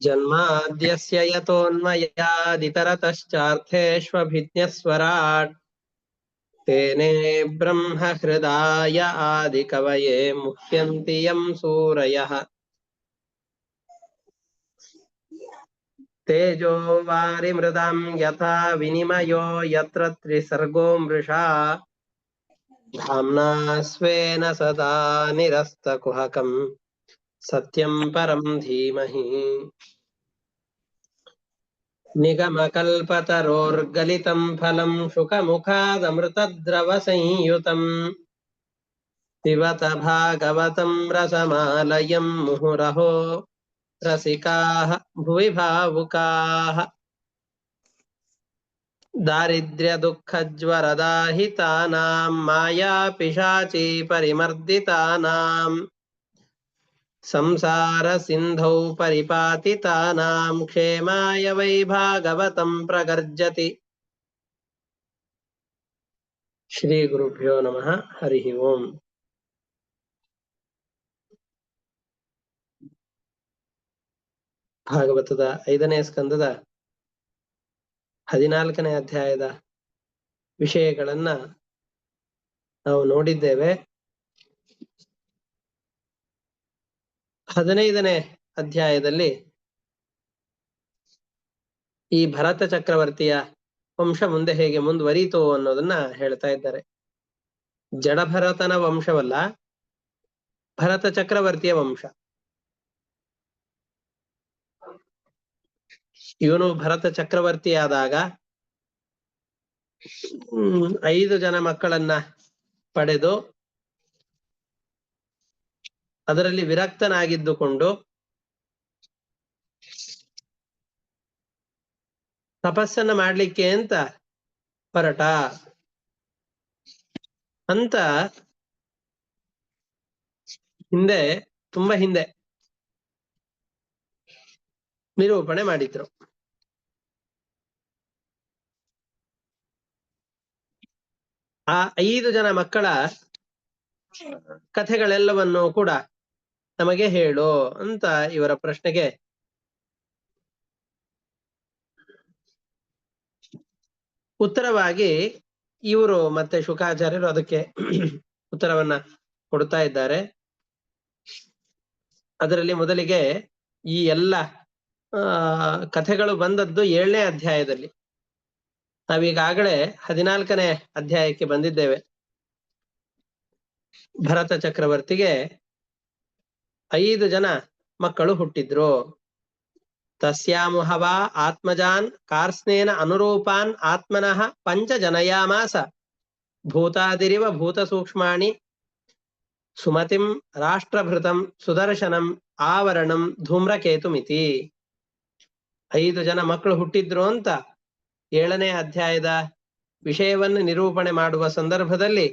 जन्माद्यस्य यतोऽन्वयादितरतश्चार्थेष्वभिज्ञस्वराट् तेने ब्रह्महृदाय आदिकवये मुह्यन्ति यं सूरयः तेजो वारिमृदां यथा विनिमयो यत्र त्रिसर्गो मृषा धाम्ना स्वेन सदा निरस्तकुहकं सत्यं परं धीमहि निगमकल्पतरोर्गलितं फलं शुकमुखादमृतद्रवसंयुतम् पिबत भागवतं रसमालयं मुहुरहो रसिकाः भुवि भावुकाः दारिद्र्यदुःखज्वरदाहितानां मायापिशाची परिमर्दितानां संसारसिन्धौ परिपातितानां क्षेमाय वै भागवतं प्रगर्जति श्रीगुरुभ्यो नमः हरिः ओम् ಭಾಗವತದ 5ನೇ ಸ್ಕಂದದ 14ನೇ ಅಧ್ಯಾಯದ ವಿಷಯಗಳನ್ನ ನಾವು ನೋಡಿದ್ದೇವೆ. 15ನೇ ಅಧ್ಯಾಯದಲ್ಲಿ ಈ ಭರತ ಚಕ್ರವರ್ತಿಯ ವಂಶ ಮುಂದೆ ಹೇಗೆ ಮುಂದುವರಿಯಿತು ಅನ್ನೋದನ್ನ ಹೇಳ್ತಾ ಇದ್ದಾರೆ. ಜಡಭರತನ ವಂಶವಲ್ಲ, ಭರತ ಚಕ್ರವರ್ತಿಯ ವಂಶ. ಇವನು ಭರತ ಚಕ್ರವರ್ತಿಯಾದಾಗ 5 ಜನ ಮಕ್ಕಳನ್ನ ಪಡೆದು ಅದರಲ್ಲಿ ವಿರಕ್ತನಾಗಿದ್ದುಕೊಂಡು ತಪಸ್ಸನ್ನ ಮಾಡ್ಲಿಕ್ಕೆ ಅಂತ ಹೊರಟ ಅಂತ ತುಂಬಾ ಹಿಂದೆ ನಿರೂಪಣೆ ಮಾಡಿದ್ರು. ಆ 5 ಜನ ಮಕ್ಕಳ ಕಥೆಗಳೆಲ್ಲವನ್ನೂ ಕೂಡ ನಮಗೆ ಹೇಳು ಅಂತ ಇವರ ಪ್ರಶ್ನೆಗೆ ಉತ್ತರವಾಗಿ ಇವರು ಮತ್ತೆ ಶುಕಾಚಾರ್ಯರು ಅದಕ್ಕೆ ಉತ್ತರವನ್ನ ಕೊಡ್ತಾ ಇದ್ದಾರೆ. ಅದರಲ್ಲಿ ಮೊದಲಿಗೆ ಈ ಎಲ್ಲ ಕಥೆಗಳು ಬಂದದ್ದು 7ನೇ ಅಧ್ಯಾಯದಲ್ಲಿ. ನಾವೀಗಾಗಲೇ 14ನೇ ಅಧ್ಯಾಯಕ್ಕೆ ಬಂದಿದ್ದೇವೆ. ಭರತ ಚಕ್ರವರ್ತಿಗೆ 5 ಜನ ಮಕ್ಕಳು ಹುಟ್ಟಿದ್ರು. ತಸ್ಯಾಮುಹವ ಆತ್ಮಜಾನ್ ಕಾರ್ಸ್ನೇನ ಅನುರೂಪಾನ್ ಆತ್ಮನಃ 5 ಜನಯಾಮಾಸ ಭೂತಾದಿರಿವ ಭೂತ ಸೂಕ್ಷ್ಮಾಣಿ ಸುಮತಿಂ ರಾಷ್ಟ್ರಭೃತಂ ಸುದರ್ಶನಂ ಆವರಣಂ ಧೂಮ್ರಕೇತುಮಿತಿ. 5 ಜನ ಮಕ್ಕಳು ಹುಟ್ಟಿದ್ರು ಅಂತ 7ನೇ ಅಧ್ಯಾಯದ ವಿಷಯವನ್ನು ನಿರೂಪಣೆ ಮಾಡುವ ಸಂದರ್ಭದಲ್ಲಿ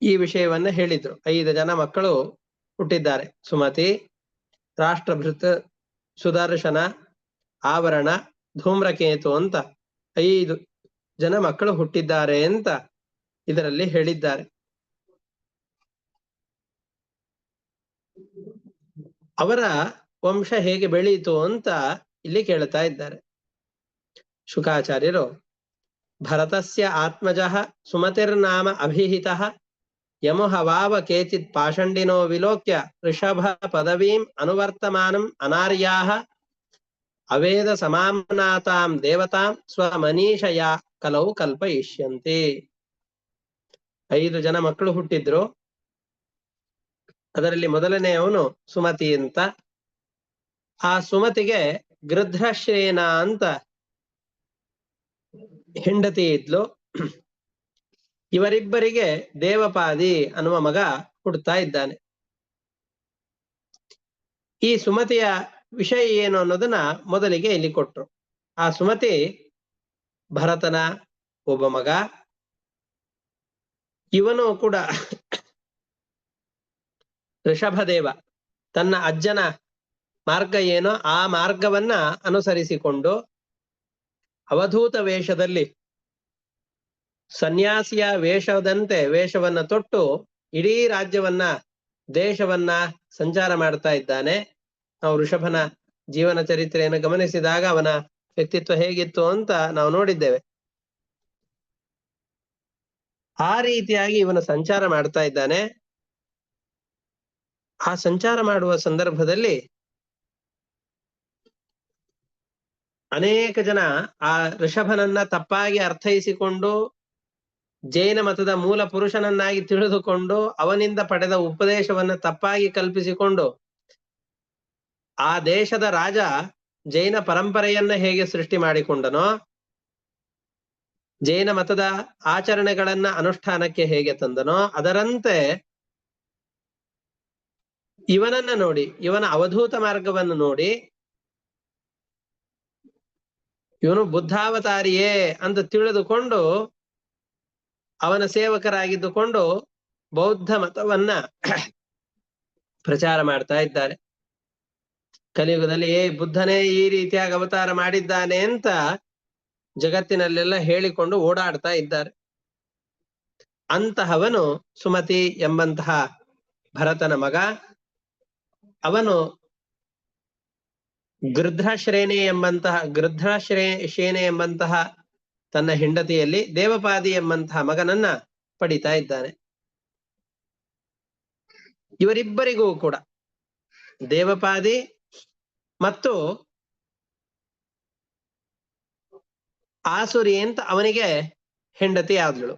ಈ ವಿಷಯವನ್ನ ಹೇಳಿದ್ರು. 5 ಜನ ಮಕ್ಕಳು ಹುಟ್ಟಿದ್ದಾರೆ. ಸುಮತಿ, ರಾಷ್ಟ್ರಭೃತ್, ಸುದರ್ಶನ, ಆವರಣ, ಧೂಮ್ರಕೇತು ಅಂತ 5 ಜನ ಮಕ್ಕಳು ಹುಟ್ಟಿದ್ದಾರೆ ಅಂತ ಇದರಲ್ಲಿ ಹೇಳಿದ್ದಾರೆ. ಅವರ ವಂಶ ಹೇಗೆ ಬೆಳೀತು ಅಂತ ಇಲ್ಲಿ ಕೇಳ್ತಾ ಇದ್ದಾರೆ ಶುಕಾಚಾರ್ಯರು. ಭರತಸ್ಯ ಆತ್ಮಜಃ ಸುಮತಿರ್ನಾಮ ಅಭಿಹಿತಃ ಯಮುಹವಾವ ಕೇಚಿತ್ ಪಾಷಂಡಿನೋ ವಿಲೋಕ್ಯ ಋಷಭ ಪದವೀಂ ಅನುವರ್ತಮಾನಂ ಅನಾರ್ಯಾಹ ಅವೇದ ಸಮಾಮ್ನಾತಾಂ ದೇವತಾಂ ಸ್ವಮನೀಷಯ ಕಲೌ ಕಲ್ಪಯಿಷ್ಯಂತೆ. 5 ಜನ ಮಕ್ಕಳು ಹುಟ್ಟಿದ್ರು. ಅದರಲ್ಲಿ ಮೊದಲನೆಯವನು ಸುಮತಿ ಅಂತ. ಆ ಸುಮತಿಗೆ ಗೃಧ್ರಶ್ರೇನ ಅಂತ ಹೆಂಡತಿ ಇದ್ಲು. ಇವರಿಬ್ಬರಿಗೆ ದೇವಪಾದಿ ಅನ್ನುವ ಮಗ ಹುಡ್ತಾ ಇದ್ದಾನೆ. ಈ ಸುಮತಿಯ ವಿಷಯ ಏನು ಅನ್ನೋದನ್ನ ಮೊದಲಿಗೆ ಇಲ್ಲಿ ಕೊಟ್ರು. ಆ ಸುಮತಿ ಭರತನ ಒಬ್ಬ ಮಗ. ಇವನು ಕೂಡ ಋಷಭದೇವ ತನ್ನ ಅಜ್ಜನ ಮಾರ್ಗ ಏನೋ ಆ ಮಾರ್ಗವನ್ನ ಅನುಸರಿಸಿಕೊಂಡು ಅವಧೂತ ವೇಷದಲ್ಲಿ ಸನ್ಯಾಸಿಯ ವೇಷದಂತೆ ವೇಷವನ್ನ ತೊಟ್ಟು ಇಡೀ ರಾಜ್ಯವನ್ನ ದೇಶವನ್ನ ಸಂಚಾರ ಮಾಡ್ತಾ ಇದ್ದಾನೆ. ನಾವು ಋಷಭನ ಜೀವನ ಚರಿತ್ರೆಯನ್ನು ಗಮನಿಸಿದಾಗ ಅವನ ವ್ಯಕ್ತಿತ್ವ ಹೇಗಿತ್ತು ಅಂತ ನಾವು ನೋಡಿದ್ದೇವೆ. ಆ ರೀತಿಯಾಗಿ ಇವನು ಸಂಚಾರ ಮಾಡ್ತಾ ಇದ್ದಾನೆ. ಆ ಸಂಚಾರ ಮಾಡುವ ಸಂದರ್ಭದಲ್ಲಿ ಅನೇಕ ಜನ ಆ ಋಷಭನನ್ನ ತಪ್ಪಾಗಿ ಅರ್ಥೈಸಿಕೊಂಡು ಜೈನ ಮತದ ಮೂಲ ಪುರುಷನನ್ನಾಗಿ ತಿಳಿದುಕೊಂಡು ಅವನಿಂದ ಪಡೆದ ಉಪದೇಶವನ್ನ ತಪ್ಪಾಗಿ ಕಲ್ಪಿಸಿಕೊಂಡು ಆ ದೇಶದ ರಾಜ ಜೈನ ಪರಂಪರೆಯನ್ನ ಹೇಗೆ ಸೃಷ್ಟಿ ಮಾಡಿಕೊಂಡನೋ, ಜೈನ ಮತದ ಆಚರಣೆಗಳನ್ನ ಅನುಷ್ಠಾನಕ್ಕೆ ಹೇಗೆ ತಂದನೋ, ಅದರಂತೆ ಇವನನ್ನ ನೋಡಿ, ಇವನ ಅವಧೂತ ಮಾರ್ಗವನ್ನು ನೋಡಿ, ಇವನು ಬುದ್ಧಾವತಾರಿಯೇ ಅಂತ ತಿಳಿದುಕೊಂಡು ಅವನ ಸೇವಕರಾಗಿದ್ದುಕೊಂಡು ಬೌದ್ಧ ಮತವನ್ನ ಪ್ರಚಾರ ಮಾಡ್ತಾ ಇದ್ದಾರೆ. ಕಲಿಯುಗದಲ್ಲಿ ಬುದ್ಧನೇ ಈ ರೀತಿಯಾಗಿ ಅವತಾರ ಮಾಡಿದ್ದಾನೆ ಅಂತ ಜಗತ್ತಿನಲ್ಲೆಲ್ಲ ಹೇಳಿಕೊಂಡು ಓಡಾಡ್ತಾ ಇದ್ದಾರೆ. ಅಂತಹವನು ಸುಮತಿ ಎಂಬಂತಹ ಭರತನ ಮಗ. ಅವನು ಗೃಧ್ರಶ್ರೇಣಿ ಎಂಬಂತಹ ತನ್ನ ಹೆಂಡತಿಯಲ್ಲಿ ದೇವಪಾದಿ ಎಂಬಂತಹ ಮಗನನ್ನ ಪಡಿತಾ ಇದ್ದಾನೆ. ಇವರಿಬ್ಬರಿಗೂ ಕೂಡ ದೇವಪಾದಿ ಮತ್ತು ಆಸುರಿ ಅಂತ ಅವನಿಗೆ ಹೆಂಡತಿ ಆದಳು.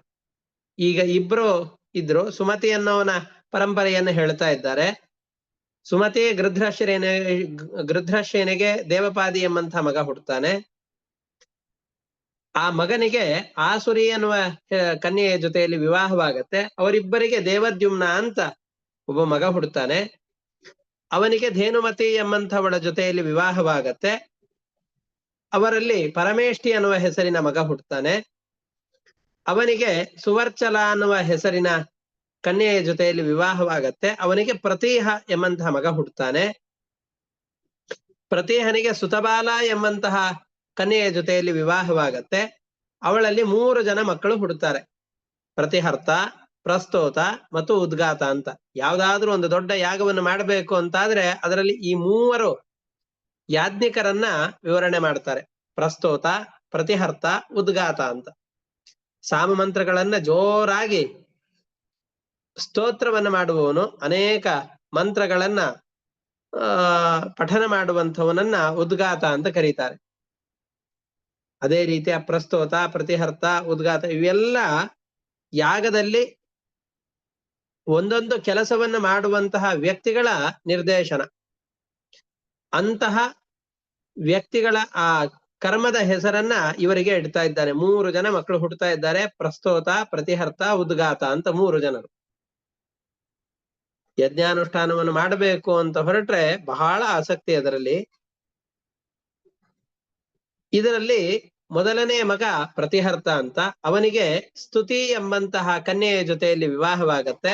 ಈಗ ಇಬ್ರು ಇದ್ರು. ಸುಮತಿ ಅನ್ನೋವನ ಪರಂಪರೆಯನ್ನು ಹೇಳ್ತಾ ಇದ್ದಾರೆ. ಸುಮತಿ ಗೃಧ್ರಶ್ರೇಣಿಗೆ ದೇವಪಾದಿ ಎಂಬಂತಹ ಮಗ ಹುಟ್ಟುತ್ತಾನೆ. ಆ ಮಗನಿಗೆ ಆಸುರಿ ಅನ್ನುವ ಕನ್ಯೆಯ ಜೊತೆಯಲ್ಲಿ ವಿವಾಹವಾಗತ್ತೆ. ಅವರಿಬ್ಬರಿಗೆ ದೇವದ್ಯುಮ್ನ ಅಂತ ಒಬ್ಬ ಮಗ ಹುಟ್ಟುತ್ತಾನೆ. ಅವನಿಗೆ ಧೇನುಮತಿ ಎಂಬಂಥವಳ ಜೊತೆಯಲ್ಲಿ ವಿವಾಹವಾಗತ್ತೆ. ಅವರಲ್ಲಿ ಪರಮೇಷ್ಠಿ ಅನ್ನುವ ಹೆಸರಿನ ಮಗ ಹುಟ್ಟುತ್ತಾನೆ. ಅವನಿಗೆ ಸುವರ್ಚಲ ಅನ್ನುವ ಹೆಸರಿನ ಕನ್ಯೆಯ ಜೊತೆಯಲ್ಲಿ ವಿವಾಹವಾಗತ್ತೆ. ಅವನಿಗೆ ಪ್ರತೀಹ ಎಂಬಂತಹ ಮಗ ಹುಟ್ಟುತ್ತಾನೆ. ಪ್ರತೀಹನಿಗೆ ಸುತಬಾಲ ಎಂಬಂತಹ ಕನ್ಯೆಯ ಜೊತೆಯಲ್ಲಿ ವಿವಾಹವಾಗತ್ತೆ. ಅವಳಲ್ಲಿ 3 ಜನ ಮಕ್ಕಳು ಹುಟ್ಟುತ್ತಾರೆ. ಪ್ರತಿಹರ್ತ, ಪ್ರಸ್ತೋತ ಮತ್ತು ಉದ್ಗಾತ ಅಂತ. ಯಾವ್ದಾದ್ರೂ ಒಂದು ದೊಡ್ಡ ಯಾಗವನ್ನು ಮಾಡಬೇಕು ಅಂತಾದ್ರೆ ಅದರಲ್ಲಿ ಈ 3 ಯಾಜ್ಞಿಕರನ್ನ ವಿವರಣೆ ಮಾಡ್ತಾರೆ. ಪ್ರಸ್ತೋತ, ಪ್ರತಿಹರ್ತ, ಉದ್ಗಾತ ಅಂತ. ಸಾಮ ಮಂತ್ರಗಳನ್ನ ಜೋರಾಗಿ ಸ್ತೋತ್ರವನ್ನ ಮಾಡುವವನು, ಅನೇಕ ಮಂತ್ರಗಳನ್ನ ಪಠನ ಮಾಡುವಂಥವನನ್ನ ಉದ್ಗಾತ ಅಂತ ಕರೀತಾರೆ. ಅದೇ ರೀತಿಯ ಪ್ರಸ್ತೋತ, ಪ್ರತಿಹರ್ತ, ಉದ್ಗಾತ ಇವೆಲ್ಲ ಯಾಗದಲ್ಲಿ ಒಂದೊಂದು ಕೆಲಸವನ್ನ ಮಾಡುವಂತಹ ವ್ಯಕ್ತಿಗಳ ನಿರ್ದೇಶನ. ಅಂತಹ ವ್ಯಕ್ತಿಗಳ ಆ ಕರ್ಮದ ಹೆಸರನ್ನ ಇವರಿಗೆ ಇಡ್ತಾ ಇದ್ದಾನೆ. 3 ಜನ ಮಕ್ಕಳು ಹುಟ್ಟುತ್ತಾ ಇದ್ದಾರೆ. ಪ್ರಸ್ತೋತ, ಪ್ರತಿಹರ್ತ, ಉದ್ಗಾತ ಅಂತ 3 ಜನರು. ಯಜ್ಞಾನುಷ್ಠಾನವನ್ನು ಮಾಡಬೇಕು ಅಂತ ಹೊರಟ್ರೆ ಬಹಳ ಆಸಕ್ತಿ ಅದರಲ್ಲಿ. ಇದರಲ್ಲಿ ಮೊದಲನೇ ಮಗ ಪ್ರತಿಹರ್ತ ಅಂತ. ಅವನಿಗೆ ಸ್ತುತಿ ಎಂಬಂತಹ ಕನ್ಯೆಯ ಜೊತೆಯಲ್ಲಿ ವಿವಾಹವಾಗತ್ತೆ.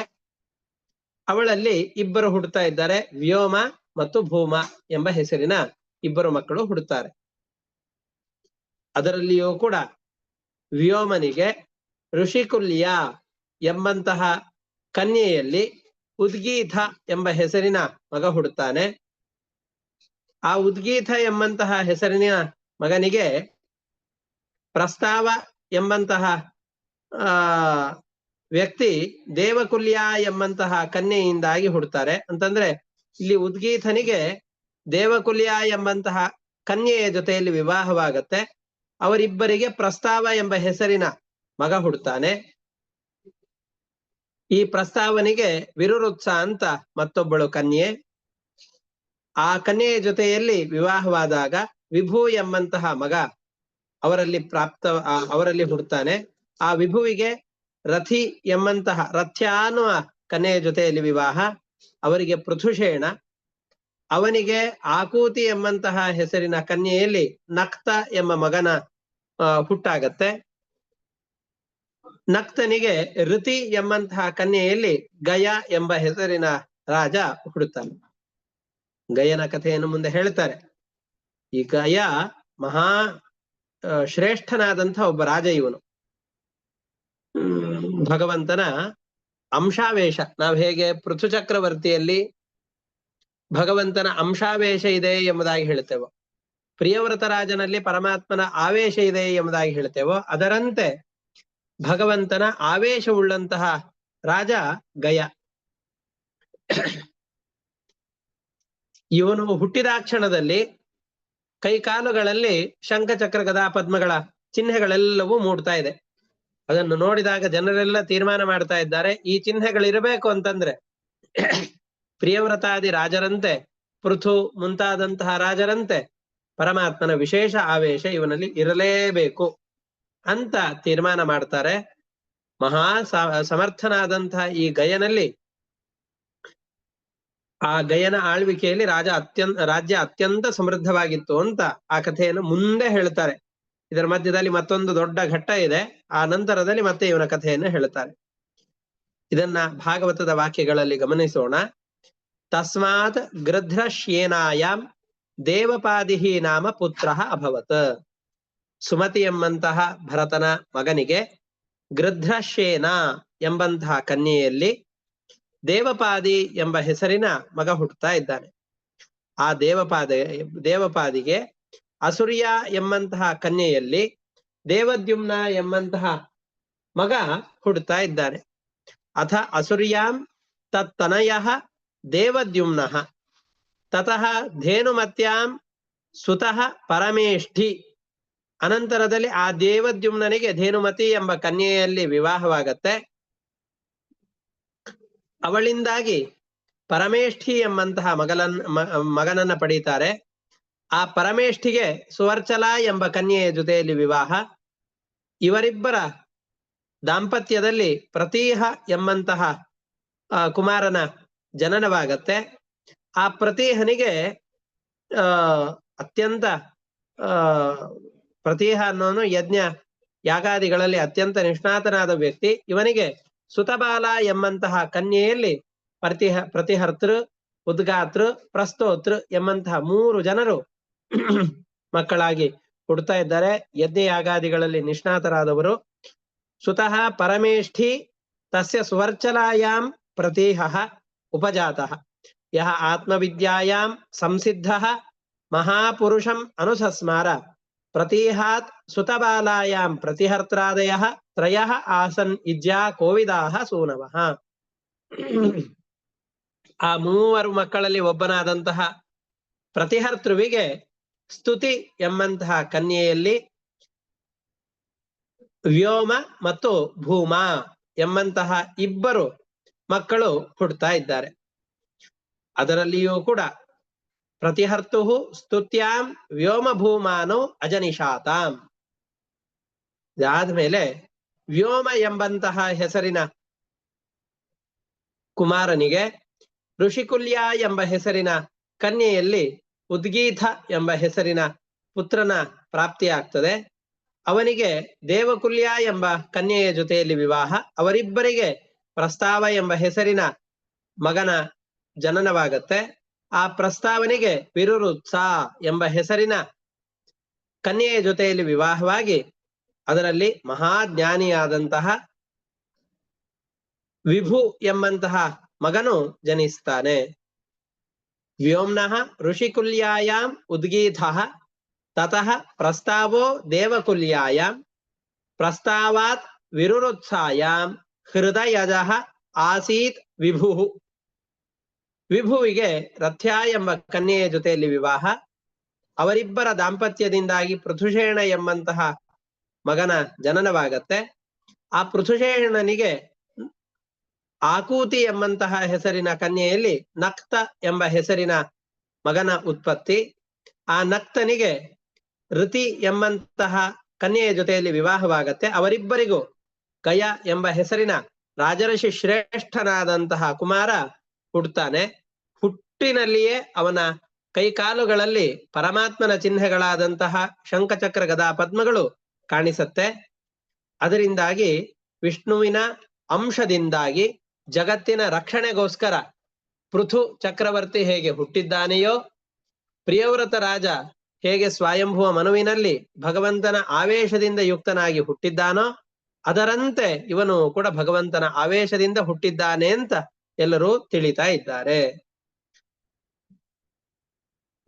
ಅವಳಲ್ಲಿ ಇಬ್ಬರು ಹುಟ್ಟುತ್ತಾ ಇದ್ದಾರೆ. ವ್ಯೋಮ ಮತ್ತು ಭೂಮ ಎಂಬ ಹೆಸರಿನ 2 ಮಕ್ಕಳು ಹುಟ್ಟುತ್ತಾರೆ. ಅದರಲ್ಲಿಯೂ ಕೂಡ ವ್ಯೋಮನಿಗೆ ಋಷಿಕುಲ್ಯ ಎಂಬಂತಹ ಕನ್ಯೆಯಲ್ಲಿ ಉದ್ಗೀತ ಎಂಬ ಹೆಸರಿನ ಮಗ ಹುಟ್ಟುತ್ತಾನೆ. ಆ ಉದ್ಗೀತ ಎಂಬಂತಹ ಹೆಸರಿನ ಮಗನಿಗೆ ಪ್ರಸ್ತಾವ ಎಂಬಂತಹ ವ್ಯಕ್ತಿ ದೇವಕುಲ್ಯ ಎಂಬಂತಹ ಕನ್ಯೆಯಿಂದಾಗಿ ಹುಟ್ಟುತ್ತಾರೆ. ಅಂತಂದ್ರೆ ಇಲ್ಲಿ ಉದ್ಗೀತನಿಗೆ ದೇವಕುಲ್ಯ ಎಂಬಂತಹ ಕನ್ಯೆಯ ಜೊತೆಯಲ್ಲಿ ವಿವಾಹವಾಗತ್ತೆ. ಅವರಿಬ್ಬರಿಗೆ ಪ್ರಸ್ತಾವ ಎಂಬ ಹೆಸರಿನ ಮಗ ಹುಟ್ಟುತ್ತಾನೆ. ಈ ಪ್ರಸ್ತಾವನಿಗೆ ವಿರುರುತ್ಸ ಅಂತ ಮತ್ತೊಬ್ಬಳು ಕನ್ಯೆ. ಆ ಕನ್ಯೆಯ ಜೊತೆಯಲ್ಲಿ ವಿವಾಹವಾದಾಗ ವಿಭು ಎಂಬಂತಹ ಮಗ ಅವರಲ್ಲಿ ಹುಟ್ಟುತ್ತಾನೆ. ಆ ವಿಭುವಿಗೆ ರಥಿ ಎಂಬಂತಹ ರಥ್ಯ ಅನ್ನುವ ಕನ್ಯೆಯ ಜೊತೆಯಲ್ಲಿ ವಿವಾಹ. ಅವರಿಗೆ ಪೃಥುಷೇಣ. ಅವನಿಗೆ ಆಕೂತಿ ಎಂಬಂತಹ ಹೆಸರಿನ ಕನ್ಯೆಯಲ್ಲಿ ನಕ್ತ ಎಂಬ ಮಗನ ಹುಟ್ಟಾಗತ್ತೆ. ನಕ್ತನಿಗೆ ಋತಿ ಎಂಬಂತಹ ಕನ್ಯೆಯಲ್ಲಿ ಗಯ ಎಂಬ ಹೆಸರಿನ ರಾಜ ಹುಟ್ಟುತ್ತಾನೆ. ಗಯನ ಕಥೆಯನ್ನು ಮುಂದೆ ಹೇಳ್ತಾರೆ. ಈ ಗಯ ಮಹಾ ಶ್ರೇಷ್ಠನಾದಂತಹ ಒಬ್ಬ ರಾಜ ಇವನು. ಭಗವಂತನ ಅಂಶಾವೇಶ. ನಾವು ಹೇಗೆ ಪೃಥು ಚಕ್ರವರ್ತಿಯಲ್ಲಿ ಭಗವಂತನ ಅಂಶಾವೇಶ ಇದೆ ಎಂಬುದಾಗಿ ಹೇಳ್ತೇವೋ, ಪ್ರಿಯವ್ರತ ರಾಜನಲ್ಲಿ ಪರಮಾತ್ಮನ ಆವೇಶ ಇದೆ ಎಂಬುದಾಗಿ ಹೇಳ್ತೇವೋ, ಅದರಂತೆ ಭಗವಂತನ ಆವೇಶವುಳ್ಳಂತಹ ರಾಜ ಗಯ. ಇವನು ಹುಟ್ಟಿದ ಕ್ಷಣದಲ್ಲಿ ಕೈಕಾಲುಗಳಲ್ಲಿ ಶಂಖಚಕ್ರ ಗದಾ ಪದ್ಮಗಳ ಚಿಹ್ನೆಗಳೆಲ್ಲವೂ ಮೂಡ್ತಾ ಇದೆ. ಅದನ್ನು ನೋಡಿದಾಗ ಜನರೆಲ್ಲ ತೀರ್ಮಾನ ಮಾಡ್ತಾ ಇದ್ದಾರೆ, ಈ ಚಿಹ್ನೆಗಳಿರಬೇಕು ಅಂತಂದ್ರೆ ಪ್ರಿಯವ್ರತಾದಿ ರಾಜರಂತೆ, ಪೃಥು ಮುಂತಾದಂತಹ ರಾಜರಂತೆ ಪರಮಾತ್ಮನ ವಿಶೇಷ ಆವೇಶ ಇವನಲ್ಲಿ ಇರಲೇಬೇಕು ಅಂತ ತೀರ್ಮಾನ ಮಾಡ್ತಾರೆ. ಮಹಾ ಸಮರ್ಥನಾದಂತಹ ಈ ಗಯನಲ್ಲಿ, ಆ ಗಯನ ಆಳ್ವಿಕೆಯಲ್ಲಿ ರಾಜ್ಯ ಅತ್ಯಂತ ಸಮೃದ್ಧವಾಗಿತ್ತು ಅಂತ ಆ ಕಥೆಯನ್ನು ಮುಂದೆ ಹೇಳ್ತಾರೆ. ಇದರ ಮಧ್ಯದಲ್ಲಿ ಮತ್ತೊಂದು ದೊಡ್ಡ ಘಟ್ಟ ಇದೆ, ಆ ನಂತರದಲ್ಲಿ ಮತ್ತೆ ಇವನ ಕಥೆಯನ್ನು ಹೇಳ್ತಾರೆ. ಇದನ್ನ ಭಾಗವತದ ವಾಕ್ಯಗಳಲ್ಲಿ ಗಮನಿಸೋಣ. ತಸ್ಮಾತ್ ಗೃಧ್ರಶ್ಯೇನಾಯಾಂ ದೇವಪಾದಿಹಿ ನಾಮ ಪುತ್ರ ಅಭವತ್. ಸುಮತಿ ಎಂಬಂತಹ ಭರತನ ಮಗನಿಗೆ ಗೃಧ್ರಶ್ಯೇನ ಎಂಬಂತಹ ಕನ್ಯೆಯಲ್ಲಿ ದೇವಪಾದಿ ಎಂಬ ಹೆಸರಿನ ಮಗ ಹುಟ್ಟುತ್ತಾ ಇದ್ದಾನೆ. ಆ ದೇವಪಾದಿಗೆ ಅಸುರ್ಯ ಎಂಬಂತಹ ಕನ್ಯೆಯಲ್ಲಿ ದೇವದ್ಯುಮ್ನ ಎಂಬಂತಹ ಮಗ ಹುಟ್ಟುತ್ತಾ ಇದ್ದಾನೆ. ಅಥ ಅಸುರ್ಯಾಂ ತತ್ತನಯಃ ದೇವದ್ಯುಮ್ನಃ ತತಃ ಧೇನುಮತ್ಯಾಂ ಸುತಃ ಪರಮೇಷ್ಠಿ. ಅನಂತರದಲ್ಲಿ ಆ ದೇವದ್ಯುಮ್ನನಿಗೆ ಧೇನುಮತಿ ಎಂಬ ಕನ್ಯೆಯಲ್ಲಿ ವಿವಾಹವಾಗತ್ತೆ. ಅವಳಿಂದಾಗಿ ಪರಮೇಷ್ಠಿ ಎಂಬಂತಹ ಮಗನನ್ನ ಪಡೀತಾರೆ. ಆ ಪರಮೇಷ್ಠಿಗೆ ಸುವರ್ಚಲ ಎಂಬ ಕನ್ಯೆಯ ಜೊತೆಯಲ್ಲಿ ವಿವಾಹ. ಇವರಿಬ್ಬರ ದಾಂಪತ್ಯದಲ್ಲಿ ಪ್ರತೀಹ ಎಂಬಂತಹ ಕುಮಾರನ ಜನನವಾಗತ್ತೆ. ಆ ಪ್ರತೀಹನಿಗೆ ಅತ್ಯಂತ ಪ್ರತೀಹ ಅನ್ನೋನು ಯಜ್ಞ ಯಾಗಾದಿಗಳಲ್ಲಿ ಅತ್ಯಂತ ನಿಷ್ಣಾತನಾದ ವ್ಯಕ್ತಿ. ಇವನಿಗೆ ಸುತಬಾಲ ಎಂಬಂತಹ ಕನ್ಯೆಯಲ್ಲಿ ಪ್ರತಿಹರ್ತೃ, ಉದ್ಗಾತೃ, ಪ್ರಸ್ತೋತೃ ಎಂಬಂತಹ 3 ಜನರು ಮಕ್ಕಳಾಗಿ ಹುಡ್ತಾ ಇದ್ದಾರೆ. ಯಜ್ಞ ಯಾಗಾದಿಗಳಲ್ಲಿ ನಿಷ್ಣಾತರಾದವರು. ಸುತಃ ಪರಮೇಷ್ಠಿ ತಸ್ಯ ಸುವರ್ಚಲಾಯಾಂ ಪ್ರತೀಹ ಉಪಜಾತಃ ಯಹ ಆತ್ಮವಿದ್ಯಾಯಾಂ ಸಂಸಿದ್ಧಃ ಮಹಾಪುರುಷಂ ಅನುಸಸ್ಮಾರ ಪ್ರತೀಹಾತ್ ಸುತಬಾಲಾಯಾಂ ಪ್ರತಿಹರ್ತ್ರಾದಯಃ ತ್ರಯಃ ಆಸನ್ ಇಜ್ಯಾ ಕೋವಿದಾಹ ಸೂನವಃ. ಆ 3 ಮಕ್ಕಳಲ್ಲಿ ಒಬ್ಬನಾದಂತಹ ಪ್ರತಿಹರ್ತೃವಿಗೆ ಸ್ತುತಿ ಎಂಬಂತಹ ಕನ್ಯೆಯಲ್ಲಿ ವ್ಯೋಮ ಮತ್ತು ಭೂಮ ಎಂಬಂತಹ 2 ಮಕ್ಕಳು ಹುಟ್ಟುತ್ತಾ ಇದ್ದಾರೆ. ಅದರಲ್ಲಿಯೂ ಕೂಡ ಪ್ರತಿಹರ್ತು ಸ್ತುತ್ಯಾಂ ವ್ಯೋಮ ಭೂಮಾನೋ ಅಜನಿಷಾತಾಂ. ಇದಾದ್ಮೇಲೆ ವ್ಯೋಮ ಎಂಬಂತಹ ಹೆಸರಿನ ಕುಮಾರನಿಗೆ ಋಷಿಕುಲ್ಯ ಎಂಬ ಹೆಸರಿನ ಕನ್ಯೆಯಲ್ಲಿ ಉದ್ಗೀತ ಎಂಬ ಹೆಸರಿನ ಪುತ್ರನ ಪ್ರಾಪ್ತಿಯಾಗ್ತದೆ. ಅವನಿಗೆ ದೇವಕುಲ್ಯ ಎಂಬ ಕನ್ಯೆಯ ಜೊತೆಯಲ್ಲಿ ವಿವಾಹ. ಅವರಿಬ್ಬರಿಗೆ ಪ್ರಸ್ತಾವ ಎಂಬ ಹೆಸರಿನ ಮಗನ ಜನನವಾಗತ್ತೆ. ಆ ಪ್ರಸ್ತಾವನೆಗೆ ವಿರುರುತ್ಸ ಎಂಬ ಹೆಸರಿನ ಕನ್ಯೆಯ ಜೊತೆಯಲ್ಲಿ ವಿವಾಹವಾಗಿ ಅದರಲ್ಲಿ ಮಹಾಜ್ಞಾನಿಯಾದಂತಹ ವಿಭು ಎಂಬಂತಹ ಮಗನು ಜನಿಸ್ತಾನೆ. ವ್ಯೋಮ್ನಃ ಋಷಿಕುಲ್ಯಾಯಾಂ ಉದ್ಗೀತಃ ತತಃ ಪ್ರಸ್ತಾವೋ ದೇವಕುಲ್ಯಾಯಾಂ ಪ್ರಸ್ತಾವಾತ್ ವಿರುರುತ್ಸಾಯಾಂ ಹೃದಯಜಃ ಆಸೀತ್ ವಿಭುಃ. ವಿಭುವಿಗೆ ರಥ್ಯ ಎಂಬ ಕನ್ಯೆಯ ಜೊತೆಯಲ್ಲಿ ವಿವಾಹ. ಅವರಿಬ್ಬರ ದಾಂಪತ್ಯದಿಂದಾಗಿ ಪೃಥುಷೇಣ ಎಂಬಂತಹ ಮಗನ ಜನನವಾಗತ್ತೆ. ಆ ಪೃಥುಷೇಣನಿಗೆ ಆಕೂತಿ ಎಂಬಂತಹ ಹೆಸರಿನ ಕನ್ಯೆಯಲ್ಲಿ ನಕ್ತ ಎಂಬ ಹೆಸರಿನ ಮಗನ ಉತ್ಪತ್ತಿ. ಆ ನಕ್ತನಿಗೆ ಋತಿ ಎಂಬಂತಹ ಕನ್ಯೆಯ ಜೊತೆಯಲ್ಲಿ ವಿವಾಹವಾಗತ್ತೆ. ಅವರಿಬ್ಬರಿಗೂ ಗಯ ಎಂಬ ಹೆಸರಿನ ರಾಜರ್ಷಿ ಶ್ರೇಷ್ಠನಾದಂತಹ ಕುಮಾರ ಹುಟ್ಟುತ್ತಾನೆ. ಹುಟ್ಟಿನಲ್ಲಿಯೇ ಅವನ ಕೈಕಾಲುಗಳಲ್ಲಿ ಪರಮಾತ್ಮನ ಚಿಹ್ನೆಗಳಾದಂತಹ ಶಂಖಚಕ್ರ ಗದಾ ಪದ್ಮಗಳು ಕಾಣಿಸತ್ತೆ. ಅದರಿಂದಾಗಿ ವಿಷ್ಣುವಿನ ಅಂಶದಿಂದಾಗಿ ಜಗತ್ತಿನ ರಕ್ಷಣೆಗೋಸ್ಕರ ಪೃಥು ಚಕ್ರವರ್ತಿ ಹೇಗೆ ಹುಟ್ಟಿದ್ದಾನೆಯೋ, ಪ್ರಿಯವ್ರತ ರಾಜ ಹೇಗೆ ಸ್ವಯಂಭುವ ಮನುವಿನಲ್ಲಿ ಭಗವಂತನ ಆವೇಶದಿಂದ ಯುಕ್ತನಾಗಿ ಹುಟ್ಟಿದ್ದಾನೋ, ಅದರಂತೆ ಇವನು ಕೂಡ ಭಗವಂತನ ಆವೇಶದಿಂದ ಹುಟ್ಟಿದ್ದಾನೆ ಅಂತ ಎಲ್ಲರೂ ತಿಳಿತಾ ಇದ್ದಾರೆ.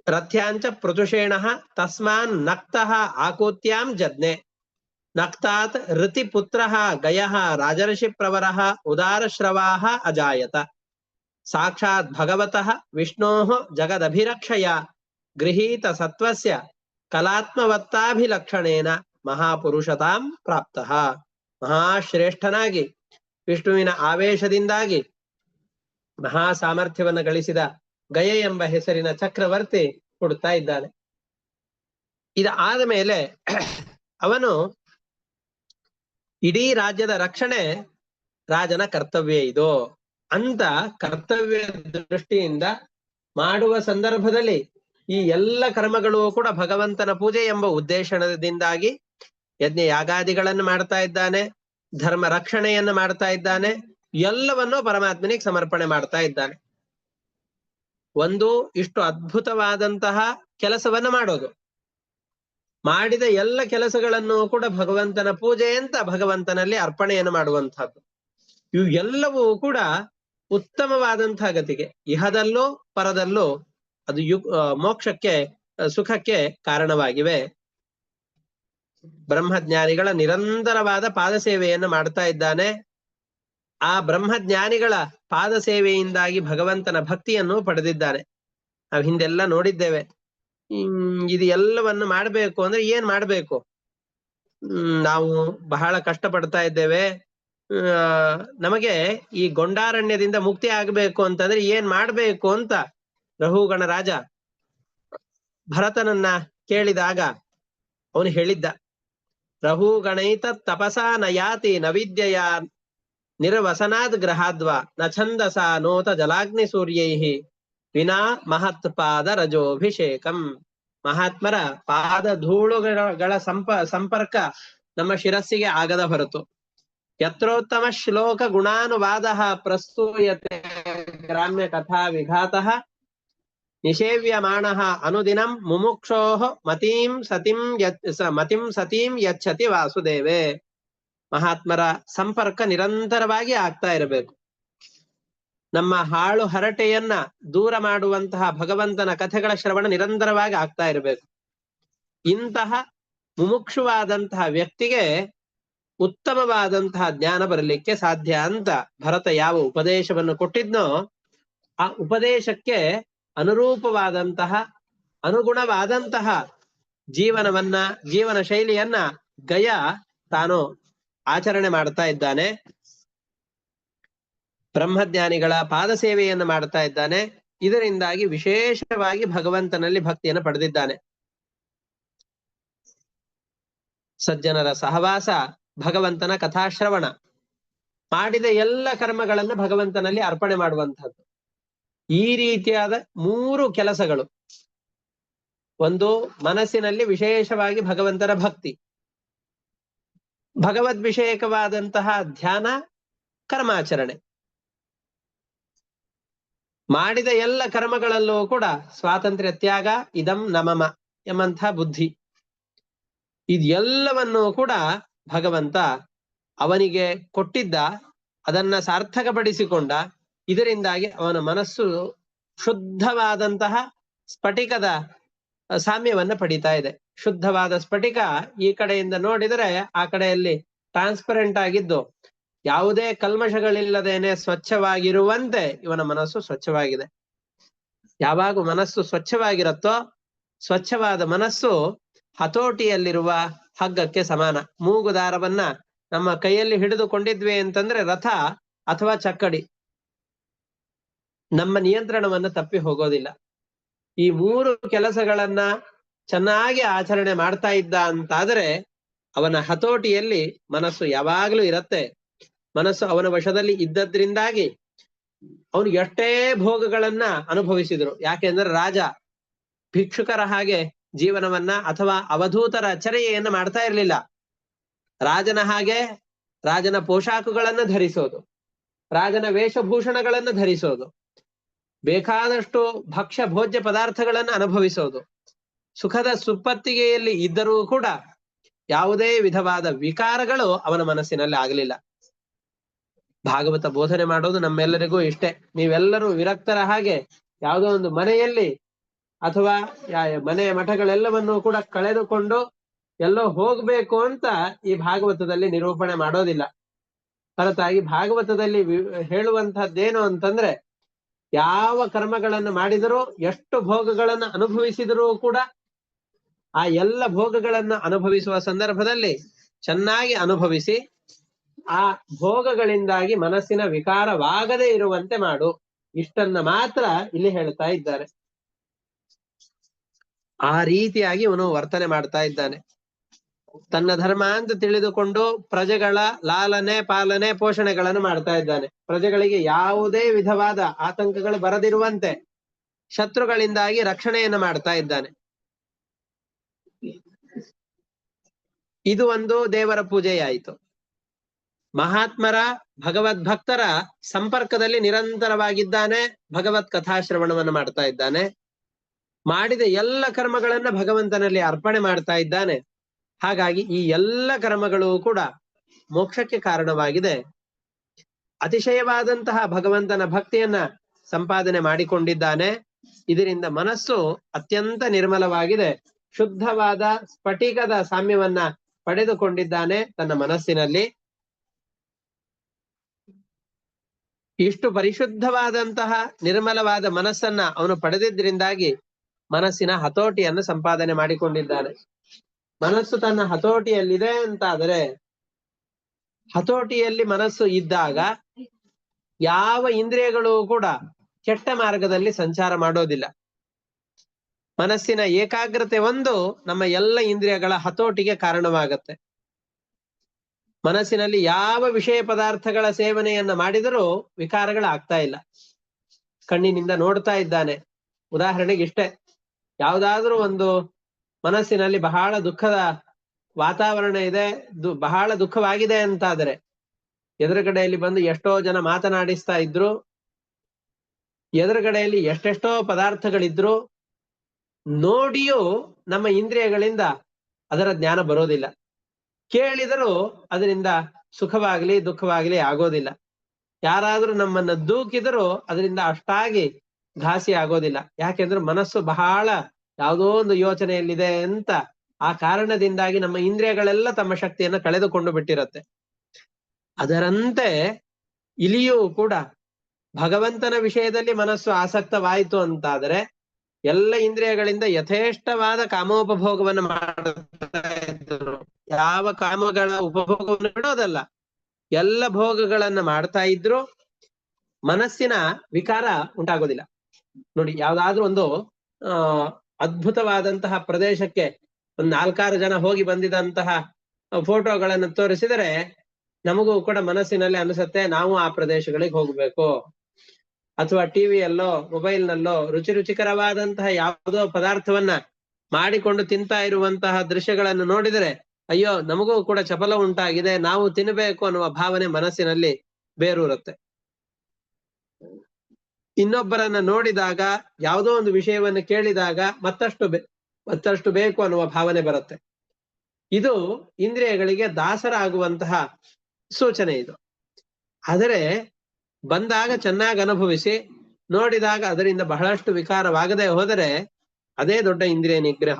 ರಥ್ಯಾಂಚ ಪೃತುಷೇಣ ತಸ್ಮಾನ್ ನಕ್ತಃ ಆಕೂತ್ಯಾಂ ಜಜ್ಞೆ ನಕ್ತಾತ್ ಋತಿ ಪುತ್ರ ಗಯ ರಾಜರ್ಷಿ ಪ್ರವರ ಉದಾರಶ್ರವಾ ಅಜಾಯತ ಸಾಕ್ಷಾತ್ ಭಗವತಃ ವಿಷ್ಣೋ ಜಗದಭಿರಕ್ಷಯ ಗೃಹೀತ ಸತ್ವಸ್ಯ ಕಲಾತ್ಮವತ್ತಾಭಿಲಕ್ಷಣೇನ ಮಹಾಪುರುಷತಾಂ ಪ್ರಾಪ್ತಃ. ಮಹಾಶ್ರೇಷ್ಠನಾಗಿ ವಿಷ್ಣುವಿನ ಆವೇಶದಿಂದಾಗಿ ಮಹಾ ಸಾಮರ್ಥ್ಯವನ್ನು ಗಳಿಸಿದ ಗಯ ಎಂಬ ಹೆಸರಿನ ಚಕ್ರವರ್ತಿ ಹುಡುತ್ತಾ ಇದ್ದಾನೆ. ಇದಾದ ಮೇಲೆ ಅವನು ಇಡೀ ರಾಜ್ಯದ ರಕ್ಷಣೆ ರಾಜನ ಕರ್ತವ್ಯ ಇದು ಅಂತ ಕರ್ತವ್ಯ ದೃಷ್ಟಿಯಿಂದ ಮಾಡುವ ಸಂದರ್ಭದಲ್ಲಿ ಈ ಎಲ್ಲ ಕರ್ಮಗಳು ಕೂಡ ಭಗವಂತನ ಪೂಜೆ ಎಂಬ ಉದ್ದೇಶದಿಂದಾಗಿ ಯಜ್ಞ ಯಾಗಾದಿಗಳನ್ನು ಮಾಡ್ತಾ ಇದ್ದಾನೆ, ಧರ್ಮ ರಕ್ಷಣೆಯನ್ನು ಮಾಡ್ತಾ ಇದ್ದಾನೆ, ಎಲ್ಲವನ್ನೂ ಪರಮಾತ್ಮನಿಗೆ ಸಮರ್ಪಣೆ ಮಾಡ್ತಾ ಇದ್ದಾನೆ. ಒಂದು ಇಷ್ಟು ಅದ್ಭುತವಾದಂತಹ ಕೆಲಸವನ್ನು ಮಾಡೋದು, ಮಾಡಿದ ಎಲ್ಲ ಕೆಲಸಗಳನ್ನು ಕೂಡ ಭಗವಂತನ ಪೂಜೆ ಅಂತ ಭಗವಂತನಲ್ಲಿ ಅರ್ಪಣೆಯನ್ನು ಮಾಡುವಂತಹದ್ದು. ಇವು ಎಲ್ಲವೂ ಕೂಡ ಉತ್ತಮವಾದಂತಹ ಗತಿಗೆ ಇಹದಲ್ಲೂ ಪರದಲ್ಲೂ ಅದು ಮೋಕ್ಷಕ್ಕೆ ಸುಖಕ್ಕೆ ಕಾರಣವಾಗಿವೆ. ಬ್ರಹ್ಮಜ್ಞಾನಿಗಳ ನಿರಂತರವಾದ ಪಾದ ಸೇವೆಯನ್ನು ಮಾಡ್ತಾ ಇದ್ದಾನೆ. ಆ ಬ್ರಹ್ಮಜ್ಞಾನಿಗಳ ಪಾದ ಸೇವೆಯಿಂದಾಗಿ ಭಗವಂತನ ಭಕ್ತಿಯನ್ನು ಪಡೆದಿದ್ದಾನೆ. ನಾವು ಹಿಂದೆಲ್ಲ ನೋಡಿದ್ದೇವೆ. ಇದು ಎಲ್ಲವನ್ನು ಮಾಡ್ಬೇಕು ಅಂದ್ರೆ ಏನ್ ಮಾಡ್ಬೇಕು? ನಾವು ಬಹಳ ಕಷ್ಟ ಪಡ್ತಾ ಇದ್ದೇವೆ, ನಮಗೆ ಈ ಗೊಂಡಾರಣ್ಯದಿಂದ ಮುಕ್ತಿ ಆಗ್ಬೇಕು ಅಂತಂದ್ರೆ ಏನ್ ಮಾಡ್ಬೇಕು ಅಂತ ರಹುಗಣ ರಾಜ ಭರತನನ್ನ ಕೇಳಿದಾಗ ಅವನು ಹೇಳಿದ್ದ, ರಹುಗಣೈತ ತಪಸಾ ನಯಾತಿ ನವಿದ್ಯಯ ನಿರ್ವಸನಾದ್ ಗ್ರಹಾದ್ವ ನ ಛಂದಸ ನೋತ ಜಲಾಗ್ನಿ ಸೂರ್ಯೈಹಿ ವಿನಾ ಮಹತ್ ಪಾದ ರಜೋಭಿಷೇಕಂ. ಮಹಾತ್ಮರ ಪಾದ ಧೂಳುಗಳ ಸಂಪರ್ಕ ನಮ್ಮ ಶಿರಸ್ಸಿಗೆ ಆಗದ ಹೊರತು ಯತ್ರೋತ್ತಮ ಶ್ಲೋಕ ಗುಣಾನುವಾದ ಪ್ರಸ್ತೂಯತೆ ಗ್ರಾಮ್ಯ ಕಥಾ ವಿಘಾತಃ ನಿಷೇವ್ಯಮಾಣ ಅನುದಿನಂ ಮುಮುಕ್ಷೋ ಮತಿಂ ಸತೀಂ ಯಚ್ಛತಿ ವಾಸುದೇವೇ. ಮಹಾತ್ಮರ ಸಂಪರ್ಕ ನಿರಂತರವಾಗಿ ಆಗ್ತಾ ಇರಬೇಕು. ನಮ್ಮ ಹಾಳು ಹರಟೆಯನ್ನ ದೂರ ಮಾಡುವಂತಹ ಭಗವಂತನ ಕಥೆಗಳ ಶ್ರವಣ ನಿರಂತರವಾಗಿ ಆಗ್ತಾ ಇರಬೇಕು. ಇಂತಹ ಮುಮುಕ್ಷುವಾದಂತಹ ವ್ಯಕ್ತಿಗೆ ಉತ್ತಮವಾದಂತಹ ಜ್ಞಾನ ಬರಲಿಕ್ಕೆ ಸಾಧ್ಯ ಅಂತ ಭರತ ಯಾವ ಉಪದೇಶವನ್ನು ಕೊಟ್ಟಿದ್ನೋ ಆ ಉಪದೇಶಕ್ಕೆ ಅನುರೂಪವಾದಂತಹ ಅನುಗುಣವಾದಂತಹ ಜೀವನ ಶೈಲಿಯನ್ನ ಗಯ ತಾನು ಆಚರಣೆ ಮಾಡ್ತಾ ಇದ್ದಾನೆ. ಬ್ರಹ್ಮಜ್ಞಾನಿಗಳ ಪಾದ ಸೇವೆಯನ್ನು ಮಾಡ್ತಾ ಇದ್ದಾನೆ. ಇದರಿಂದಾಗಿ ವಿಶೇಷವಾಗಿ ಭಗವಂತನಲ್ಲಿ ಭಕ್ತಿಯನ್ನು ಪಡೆದಿದ್ದಾನೆ. ಸಜ್ಜನರ ಸಹವಾಸ, ಭಗವಂತನ ಕಥಾಶ್ರವಣ, ಮಾಡಿದ ಎಲ್ಲ ಕರ್ಮಗಳನ್ನು ಭಗವಂತನಲ್ಲಿ ಅರ್ಪಣೆ ಮಾಡುವಂತಹದ್ದು. ಈ ರೀತಿಯಾದ 3 ಕೆಲಸಗಳು. ಒಂದು, ಮನಸ್ಸಿನಲ್ಲಿ ವಿಶೇಷವಾಗಿ ಭಗವಂತನ ಭಕ್ತಿ, ಭಗವದ್ವಿಷಯಕವಾದಂತಹ ಧ್ಯಾನ, ಕರ್ಮಾಚರಣೆ. ಮಾಡಿದ ಎಲ್ಲ ಕರ್ಮಗಳಲ್ಲೂ ಕೂಡ ಸ್ವಾತಂತ್ರ್ಯ ತ್ಯಾಗ, ಇದಂ ನಮಮ ಎಂಬಂತಹ ಬುದ್ಧಿ. ಇದೆಲ್ಲವನ್ನೂ ಕೂಡ ಭಗವಂತ ಅವನಿಗೆ ಕೊಟ್ಟಿದ್ದ, ಅದನ್ನ ಸಾರ್ಥಕಪಡಿಸಿಕೊಂಡ. ಇದರಿಂದಾಗಿ ಅವನ ಮನಸ್ಸು ಶುದ್ಧವಾದಂತಹ ಸ್ಫಟಿಕದ ಸಾಮ್ಯವನ್ನ ಪಡಿತಾ ಇದೆ. ಶುದ್ಧವಾದ ಸ್ಫಟಿಕ ಈ ಕಡೆಯಿಂದ ನೋಡಿದರೆ ಆ ಕಡೆಯಲ್ಲಿ ಟ್ರಾನ್ಸ್ಪರೆಂಟ್ ಆಗಿದ್ದು ಯಾವುದೇ ಕಲ್ಮಶಗಳಿಲ್ಲದೇನೆ ಸ್ವಚ್ಛವಾಗಿರುವಂತೆ ಇವನ ಮನಸ್ಸು ಸ್ವಚ್ಛವಾಗಿದೆ. ಯಾವಾಗ ಮನಸ್ಸು ಸ್ವಚ್ಛವಾಗಿರುತ್ತೋ, ಸ್ವಚ್ಛವಾದ ಮನಸ್ಸು ಹತೋಟಿಯಲ್ಲಿರುವ ಹಗ್ಗಕ್ಕೆ ಸಮಾನ. ಮೂಗುದಾರವನ್ನ ನಮ್ಮ ಕೈಯಲ್ಲಿ ಹಿಡಿದುಕೊಂಡಿದ್ವಿ ಅಂತಂದ್ರೆ ರಥ ಅಥವಾ ಚಕ್ಕಡಿ ನಮ್ಮ ನಿಯಂತ್ರಣವನ್ನು ತಪ್ಪಿ ಹೋಗೋದಿಲ್ಲ. ಈ 3 ಕೆಲಸಗಳನ್ನ ಚೆನ್ನಾಗಿ ಆಚರಣೆ ಮಾಡ್ತಾ ಇದ್ದ ಅಂತಾದರೆ ಅವನ ಹತೋಟಿಯಲ್ಲಿ ಮನಸ್ಸು ಯಾವಾಗ್ಲೂ ಇರತ್ತೆ. ಮನಸ್ಸು ಅವನ ವಶದಲ್ಲಿ ಇದ್ದದ್ರಿಂದಾಗಿ ಅವನು ಎಷ್ಟೇ ಭೋಗಗಳನ್ನ ಅನುಭವಿಸಿದ್ರು. ಯಾಕೆಂದ್ರೆ ರಾಜ ಭಿಕ್ಷುಕರ ಹಾಗೆ ಜೀವನವನ್ನ ಅಥವಾ ಅವಧೂತರ ಚರ್ಯೆಯನ್ನು ಮಾಡ್ತಾ ಇರಲಿಲ್ಲ. ರಾಜನ ಹಾಗೆ ರಾಜನ ಪೋಷಾಕುಗಳನ್ನ ಧರಿಸೋದು, ರಾಜನ ವೇಷಭೂಷಣಗಳನ್ನು ಧರಿಸೋದು, ಬೇಕಾದಷ್ಟು ಭಕ್ಷ್ಯ ಭೋಜ್ಯ ಪದಾರ್ಥಗಳನ್ನು ಅನುಭವಿಸೋದು, ಸುಖದ ಸುಪ್ಪತ್ತಿಗೆಯಲ್ಲಿ ಇದ್ದರೂ ಕೂಡ ಯಾವುದೇ ವಿಧವಾದ ವಿಕಾರಗಳು ಅವನ ಮನಸ್ಸಿನಲ್ಲಿ ಆಗಲಿಲ್ಲ. ಭಾಗವತ ಬೋಧನೆ ಮಾಡೋದು ನಮ್ಮೆಲ್ಲರಿಗೂ ಇಷ್ಟೇ. ನೀವೆಲ್ಲರೂ ವಿರಕ್ತರ ಹಾಗೆ ಯಾವುದೋ ಒಂದು ಮನೆಯಲ್ಲಿ ಅಥವಾ ಮನೆ ಮಠಗಳೆಲ್ಲವನ್ನೂ ಕೂಡ ಕಳೆದುಕೊಂಡು ಎಲ್ಲೋ ಹೋಗ್ಬೇಕು ಅಂತ ಈ ಭಾಗವತದಲ್ಲಿ ನಿರೂಪಣೆ ಮಾಡೋದಿಲ್ಲ. ಹೊರತಾಗಿ ಭಾಗವತದಲ್ಲಿ ಹೇಳುವಂತಹದ್ದೇನು ಅಂತಂದ್ರೆ, ಯಾವ ಕರ್ಮಗಳನ್ನು ಮಾಡಿದರೂ, ಎಷ್ಟು ಭೋಗಗಳನ್ನು ಅನುಭವಿಸಿದರೂ ಕೂಡ ಆ ಎಲ್ಲ ಭೋಗಗಳನ್ನ ಅನುಭವಿಸುವ ಸಂದರ್ಭದಲ್ಲಿ ಚೆನ್ನಾಗಿ ಅನುಭವಿಸಿ ಆ ಭೋಗಗಳಿಂದಾಗಿ ಮನಸ್ಸಿನ ವಿಕಾರವಾಗದೇ ಇರುವಂತೆ ಮಾಡು. ಇಷ್ಟನ್ನ ಮಾತ್ರ ಇಲ್ಲಿ ಹೇಳ್ತಾ ಇದ್ದಾರೆ. ಆ ರೀತಿಯಾಗಿ ಅವನು ವರ್ತನೆ ಮಾಡ್ತಾ ಇದ್ದಾನೆ. ತನ್ನ ಧರ್ಮ ಅಂತ ತಿಳಿದುಕೊಂಡು ಪ್ರಜೆಗಳ ಲಾಲನೆ ಪಾಲನೆ ಪೋಷಣೆಗಳನ್ನು ಮಾಡ್ತಾ ಇದ್ದಾನೆ. ಪ್ರಜೆಗಳಿಗೆ ಯಾವುದೇ ವಿಧವಾದ ಆತಂಕಗಳು ಬರದಿರುವಂತೆ ಶತ್ರುಗಳಿಂದಾಗಿ ರಕ್ಷಣೆಯನ್ನು ಮಾಡ್ತಾ ಇದ್ದಾನೆ. ಇದು ಒಂದು ದೇವರ ಪೂಜೆಯಾಯಿತು. ಮಹಾತ್ಮರ ಭಗವದ್ಭಕ್ತರ ಸಂಪರ್ಕದಲ್ಲಿ ನಿರಂತರವಾಗಿದ್ದಾನೆ. ಭಗವತ್ ಕಥಾಶ್ರವಣವನ್ನು ಮಾಡ್ತಾ ಇದ್ದಾನೆ. ಮಾಡಿದ ಎಲ್ಲ ಕರ್ಮಗಳನ್ನ ಭಗವಂತನಲ್ಲಿ ಅರ್ಪಣೆ ಮಾಡ್ತಾ ಇದ್ದಾನೆ. ಹಾಗಾಗಿ ಈ ಎಲ್ಲ ಕರ್ಮಗಳು ಕೂಡ ಮೋಕ್ಷಕ್ಕೆ ಕಾರಣವಾಗಿದೆ. ಅತಿಶಯವಾದಂತಹ ಭಗವಂತನ ಭಕ್ತಿಯನ್ನ ಸಂಪಾದನೆ ಮಾಡಿಕೊಂಡಿದ್ದಾನೆ. ಇದರಿಂದ ಮನಸ್ಸು ಅತ್ಯಂತ ನಿರ್ಮಲವಾಗಿದೆ. ಶುದ್ಧವಾದ ಸ್ಫಟಿಕದ ಸಾಮ್ಯವನ್ನ ಪಡೆದುಕೊಂಡಿದ್ದಾನೆ ತನ್ನ ಮನಸ್ಸಿನಲ್ಲಿ. ಇಷ್ಟು ಪರಿಶುದ್ಧವಾದಂತಹ ನಿರ್ಮಲವಾದ ಮನಸ್ಸನ್ನ ಅವನು ಪಡೆದಿದ್ದರಿಂದಾಗಿ ಮನಸ್ಸಿನ ಹತೋಟಿಯನ್ನು ಸಂಪಾದನೆ ಮಾಡಿಕೊಂಡಿದ್ದಾನೆ. ಮನಸ್ಸು ತನ್ನ ಹತೋಟಿಯಲ್ಲಿದೆ ಅಂತಾದರೆ, ಹತೋಟಿಯಲ್ಲಿ ಮನಸ್ಸು ಇದ್ದಾಗ ಯಾವ ಇಂದ್ರಿಯಗಳು ಕೂಡ ಕೆಟ್ಟ ಮಾರ್ಗದಲ್ಲಿ ಸಂಚಾರ ಮಾಡೋದಿಲ್ಲ. ಮನಸ್ಸಿನ ಏಕಾಗ್ರತೆ ಒಂದು ನಮ್ಮ ಎಲ್ಲ ಇಂದ್ರಿಯಗಳ ಹತೋಟಿಗೆ ಕಾರಣವಾಗತ್ತೆ. ಮನಸ್ಸಿನಲ್ಲಿ ಯಾವ ವಿಷಯ ಪದಾರ್ಥಗಳ ಸೇವನೆಯನ್ನ ಮಾಡಿದರೂ ವಿಕಾರಗಳಾಗ್ತಾ ಇಲ್ಲ. ಕಣ್ಣಿನಿಂದ ನೋಡ್ತಾ ಇದ್ದಾನೆ. ಉದಾಹರಣೆಗೆ ಇಷ್ಟೇ, ಯಾವುದಾದ್ರೂ ಒಂದು ಮನಸ್ಸಿನಲ್ಲಿ ಬಹಳ ದುಃಖದ ವಾತಾವರಣ ಇದೆ, ಬಹಳ ದುಃಖವಾಗಿದೆ ಅಂತಾದರೆ ಎದುರುಗಡೆಯಲ್ಲಿ ಬಂದು ಎಷ್ಟೋ ಜನ ಮಾತನಾಡಿಸ್ತಾ ಇದ್ರು, ಎದುರುಗಡೆಯಲ್ಲಿ ಎಷ್ಟೆಷ್ಟೋ ಪದಾರ್ಥಗಳಿದ್ರು, ನೋಡಿಯೂ ನಮ್ಮ ಇಂದ್ರಿಯಗಳಿಂದ ಅದರ ಜ್ಞಾನ ಬರೋದಿಲ್ಲ. ಕೇಳಿದರೂ ಅದರಿಂದ ಸುಖವಾಗ್ಲಿ ದುಃಖವಾಗ್ಲಿ ಆಗೋದಿಲ್ಲ. ಯಾರಾದ್ರೂ ನಮ್ಮನ್ನ ದೂಕಿದರೂ ಅದರಿಂದ ಅಷ್ಟಾಗಿ ಘಾಸಿ ಆಗೋದಿಲ್ಲ. ಯಾಕೆಂದ್ರೆ ಮನಸ್ಸು ಬಹಳ ಯಾವುದೋ ಒಂದು ಯೋಚನೆಯಲ್ಲಿದೆ ಅಂತ ಆ ಕಾರಣದಿಂದಾಗಿ ನಮ್ಮ ಇಂದ್ರಿಯಗಳೆಲ್ಲ ತಮ್ಮ ಶಕ್ತಿಯನ್ನು ಕಳೆದುಕೊಂಡು ಬಿಟ್ಟಿರತ್ತೆ. ಅದರಂತೆ ಇಲ್ಲಿಯೂ ಕೂಡ ಭಗವಂತನ ವಿಷಯದಲ್ಲಿ ಮನಸ್ಸು ಆಸಕ್ತವಾಯಿತು ಅಂತಾದರೆ ಎಲ್ಲ ಇಂದ್ರಿಯಗಳಿಂದ ಯಥೇಷ್ಟವಾದ ಕಾಮೋಪಭೋಗವನ್ನು ಮಾಡ್ತಾ ಇದ್ರು. ಯಾವ ಕಾಮಗಳ ಉಪಭೋಗವನ್ನು ಬಿಡೋದಲ್ಲ, ಎಲ್ಲ ಭೋಗಗಳನ್ನ ಮಾಡ್ತಾ ಇದ್ರು. ಮನಸ್ಸಿನ ವಿಕಾರ ಉಂಟಾಗೋದಿಲ್ಲ. ನೋಡಿ, ಯಾವ್ದಾದ್ರೂ ಒಂದು ಅದ್ಭುತವಾದಂತಹ ಪ್ರದೇಶಕ್ಕೆ ಒಂದು 4-6 ಜನ ಹೋಗಿ ಬಂದಿದಂತಹ ಫೋಟೋಗಳನ್ನು ತೋರಿಸಿದರೆ ನಮಗೂ ಕೂಡ ಮನಸ್ಸಿನಲ್ಲಿ ಅನಿಸುತ್ತೆ ನಾವು ಆ ಪ್ರದೇಶಗಳಿಗೆ ಹೋಗ್ಬೇಕು. ಅಥವಾ ಟಿವಿಯಲ್ಲೋ ಮೊಬೈಲ್ನಲ್ಲೋ ರುಚಿಕರವಾದಂತಹ ಯಾವುದೋ ಪದಾರ್ಥವನ್ನ ಮಾಡಿಕೊಂಡು ತಿಂತಾ ಇರುವಂತಹ ದೃಶ್ಯಗಳನ್ನು ನೋಡಿದರೆ ಅಯ್ಯೋ ನಮಗೂ ಕೂಡ ಚಪಲ ಉಂಟಾಗಿದೆ, ನಾವು ತಿನ್ನಬೇಕು ಅನ್ನುವ ಭಾವನೆ ಮನಸ್ಸಿನಲ್ಲಿ ಬೇರೂರುತ್ತೆ. ಇನ್ನೊಬ್ಬರನ್ನ ನೋಡಿದಾಗ, ಯಾವುದೋ ಒಂದು ವಿಷಯವನ್ನು ಕೇಳಿದಾಗ ಮತ್ತಷ್ಟು ಬೇಕು ಅನ್ನುವ ಭಾವನೆ ಬರುತ್ತೆ. ಇದು ಇಂದ್ರಿಯಗಳಿಗೆ ದಾಸರ ಆಗುವಂತಹ ಸೂಚನೆ ಇದು. ಆದರೆ ಬಂದಾಗ ಚೆನ್ನಾಗಿ ಅನುಭವಿಸಿ, ನೋಡಿದಾಗ ಅದರಿಂದ ಬಹಳಷ್ಟು ವಿಕಾರವಾಗದೆ ಹೋದರೆ ಅದೇ ದೊಡ್ಡ ಇಂದ್ರಿಯ ನಿಗ್ರಹ.